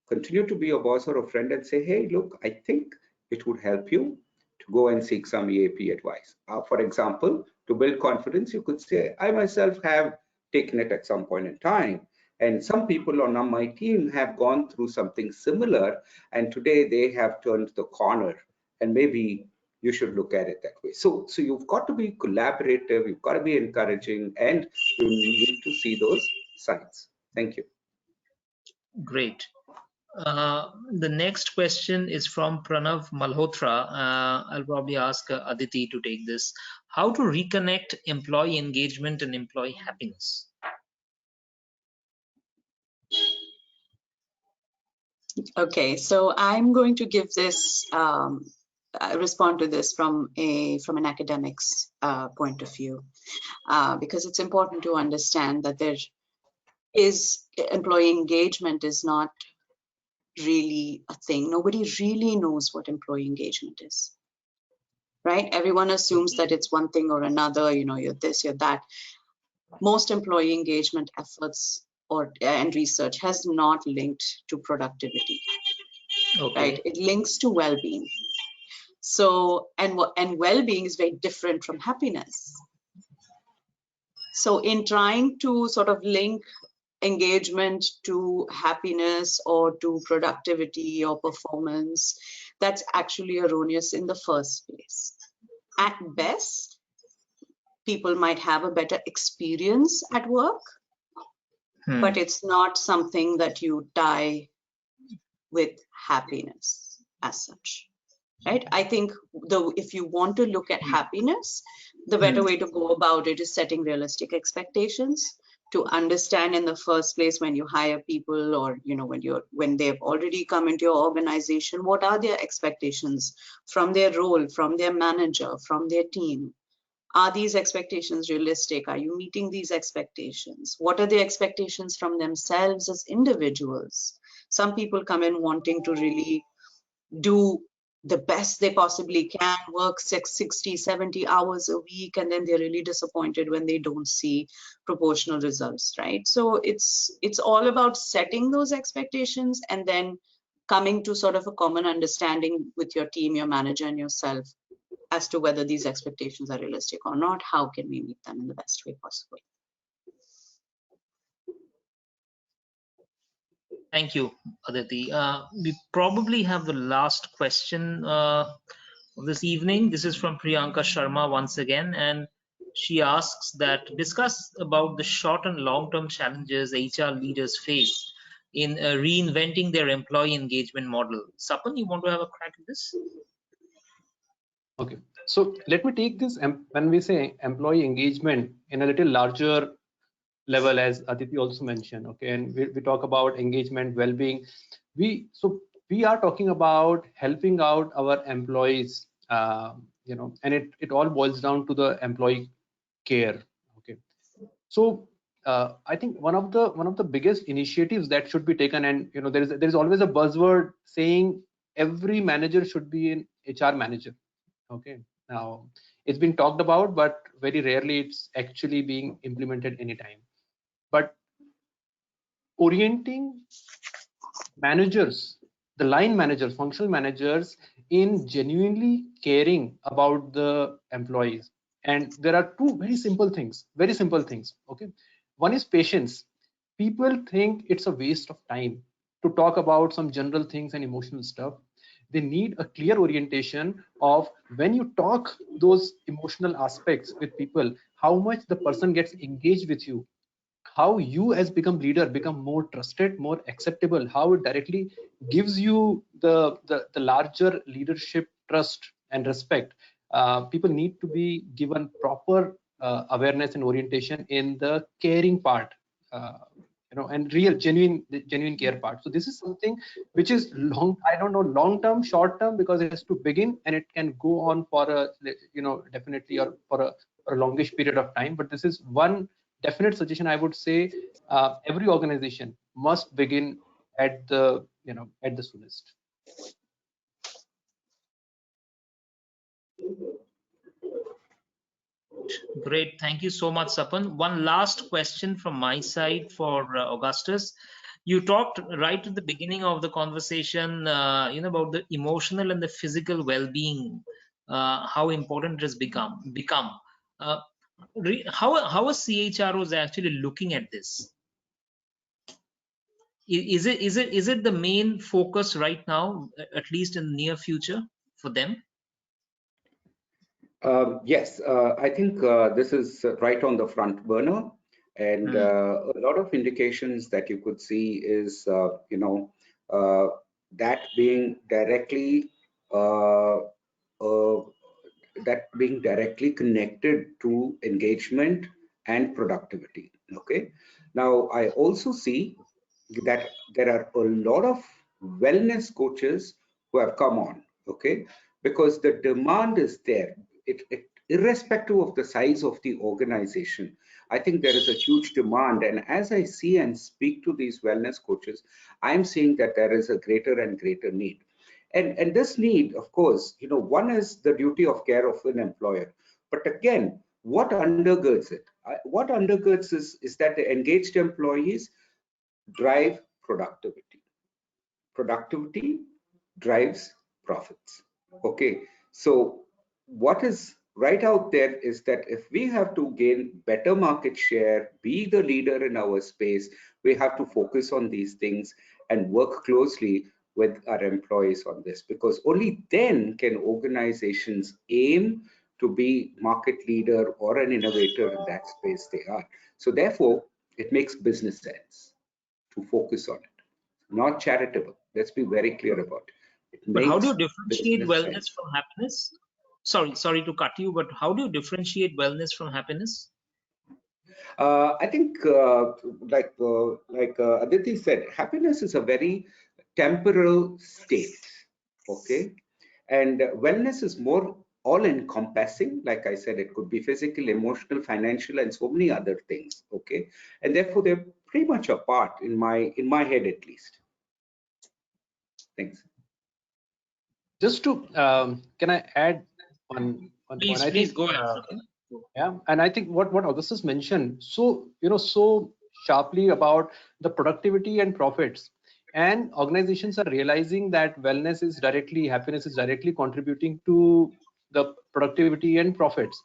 Speaker 4: Continue to be a boss or a friend and say, hey, look, I think it would help you to go and seek some EAP advice. For example, to build confidence, you could say, I myself have taken it at some point in time, and some people on my team have gone through something similar, and today they have turned the corner, and maybe you should look at it that way. So you've got to be collaborative, you've got to be encouraging, and you need to see those signs. Thank you.
Speaker 1: Great. The next question is from Pranav Malhotra. I'll probably ask Aditi to take this. How to reconnect employee engagement and employee happiness?
Speaker 3: Okay, so I'm going to give this respond to this from an academic's point of view, because it's important to understand that there is employee engagement is not really a thing. Nobody really knows what employee engagement is, right? Everyone assumes that it's one thing or another, you know, you're this, you're that. Most employee engagement efforts and research has not linked to productivity.
Speaker 1: Okay.
Speaker 3: Right? It links to well-being. So, and well-being is very different from happiness. So in trying to sort of link engagement to happiness or to productivity or performance, that's actually erroneous in the first place. At best, people might have a better experience at work, but it's not something that you tie with happiness as such, right? I think if you want to look at happiness, the better way to go about it is setting realistic expectations, to understand in the first place when you hire people, or you know, when they've already come into your organization, what are their expectations from their role, from their manager, from their team. Are these expectations realistic? Are you meeting these expectations? What are the expectations from themselves as individuals? Some people come in wanting to really do the best they possibly can, work 60, 70 hours a week, and then they're really disappointed when they don't see proportional results, right? So it's all about setting those expectations and then coming to sort of a common understanding with your team, your manager, and yourself as to whether these expectations are realistic or not. How can we meet them in the best way possible?
Speaker 1: Thank you, Aditi. We probably have the last question of this evening. This is from Priyanka Sharma once again, and she asks that discuss about the short and long-term challenges HR leaders face in reinventing their employee engagement model. Sapan, you want to have a crack at this?
Speaker 2: Okay, so let me take this when we say employee engagement in a little larger level, as Aditi also mentioned. Okay, and we talk about engagement, well-being. We are talking about helping out our employees, you know, and it all boils down to the employee care. Okay, so I think one of the biggest initiatives that should be taken, and you know, there is always a buzzword saying every manager should be an HR manager. Okay, now it's been talked about, but very rarely it's actually being implemented anytime. But orienting managers, the line managers, functional managers, in genuinely caring about the employees. And there are two very simple things. Okay, one is patience. People think it's a waste of time to talk about some general things and emotional stuff. They need a clear orientation of when you talk those emotional aspects with people, how much the person gets engaged with you, how you as become leader become more trusted, more acceptable, how it directly gives you the larger leadership trust and respect. People need to be given proper awareness and orientation in the caring part, and real genuine care part. So this is something which is I don't know, long term, short term, because it has to begin and it can go on for a, definitely, or for a longish period of time. But this is one definite suggestion I would say. Every organization must begin at the soonest.
Speaker 1: Great. Thank you so much, Sapan. One last question from my side for Augustus. You talked right at the beginning of the conversation, about the emotional and the physical well-being, how important it has become. Uh, how are CHROs actually looking at this? Is it the main focus right now, at least in the near future for them?
Speaker 4: Yes, I think this is right on the front burner, and a lot of indications that you could see is, that being directly connected to engagement and productivity. Okay. Now, I also see that there are a lot of wellness coaches who have come on. Okay, because the demand is there. Irrespective of the size of the organization, I think there is a huge demand. And as I see and speak to these wellness coaches, I'm seeing that there is a greater and greater need. And this need, of course, one is the duty of care of an employer. But again, what undergirds it? What undergirds is that the engaged employees drive productivity. Productivity drives profits. Okay, so what is right out there is that if we have to gain better market share, be the leader in our space, we have to focus on these things and work closely with our employees on this, because only then can organizations aim to be market leader or an innovator in that space they are. So therefore, it makes business sense to focus on it, not charitable. Let's be very clear about it.
Speaker 1: But how do you differentiate
Speaker 4: business
Speaker 1: wellness
Speaker 4: sense.
Speaker 1: from happiness? Sorry to cut you, but how do you differentiate wellness from happiness?
Speaker 4: I think, like Aditi said, happiness is a very temporal state. Okay, and wellness is more all-encompassing. Like I said, it could be physical, emotional, financial, and so many other things. Okay, and therefore they're pretty much apart in my head, at least. Thanks.
Speaker 2: Just to can I add one
Speaker 1: Please,
Speaker 2: point? I
Speaker 1: please
Speaker 2: think,
Speaker 1: go ahead.
Speaker 2: yeah, and I think what Augustus mentioned so sharply about the productivity and profits, and organizations are realizing that happiness is directly contributing to the productivity and profits.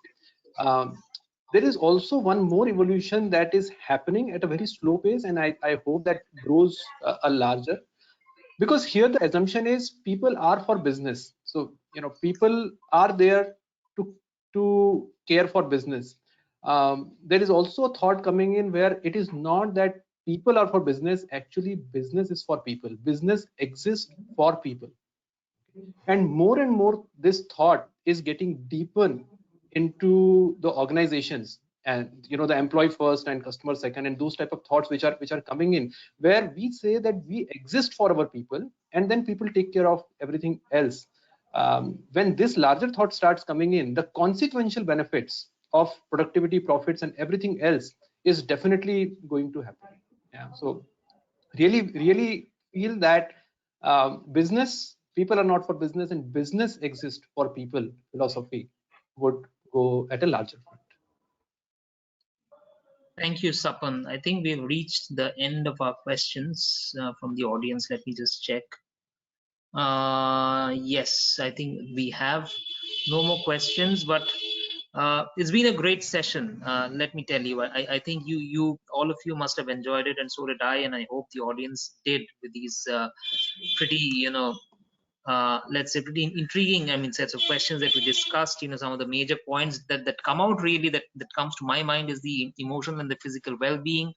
Speaker 2: There is also one more evolution that is happening at a very slow pace, and I hope that grows a larger, because here the assumption is people are for business. So people are there to care for business. There is also a thought coming in where it is not that people are for business, actually business is for people. Business exists for people, and more this thought is getting deeper into the organizations, and the employee first and customer second, and those type of thoughts which are coming in, where we say that we exist for our people and then people take care of everything else. When this larger thought starts coming in, the consequential benefits of productivity, profits, and everything else is definitely going to happen. Yeah, so really feel that business, people are not for business and business exists for people philosophy would go at a larger front.
Speaker 1: Thank you, Sapan. I think we've reached the end of our questions from the audience. Let me just check. Yes, I think we have no more questions, but it's been a great session. Let me tell you, I think you all of you must have enjoyed it, and so did I, and I hope the audience did, with these pretty, let's say pretty intriguing, sets of questions that we discussed. Some of the major points that come out really, that comes to my mind, is the emotional and the physical well-being,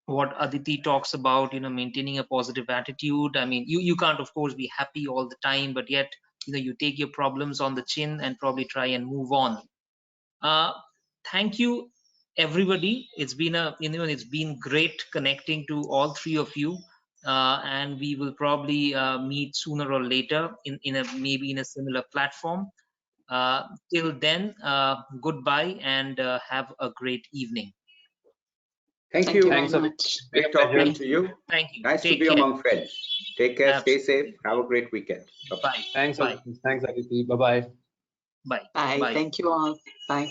Speaker 1: what Aditi talks about, maintaining a positive attitude. I mean, you can't, of course, be happy all the time, but yet, you take your problems on the chin and probably try and move on. Thank you, everybody. It's been it's been great connecting to all three of you, and we will probably meet sooner or later maybe in a similar platform. Till then, goodbye and have a great evening.
Speaker 4: Thank
Speaker 3: Thank you
Speaker 4: you.
Speaker 3: very
Speaker 2: Thanks, Abhi.
Speaker 3: much.
Speaker 4: Great talking to you.
Speaker 1: Thank you.
Speaker 4: Nice to
Speaker 1: Take
Speaker 4: be
Speaker 1: care.
Speaker 4: among friends. Take care. Stay
Speaker 1: Absolutely.
Speaker 4: safe. Have a great weekend. Bye-bye.
Speaker 1: Bye.
Speaker 2: Thanks,
Speaker 1: Bye.
Speaker 2: Aditi. Thanks, Aditi. Bye-bye.
Speaker 1: Bye.
Speaker 3: Bye.
Speaker 1: Bye.
Speaker 3: Thank you all. Bye.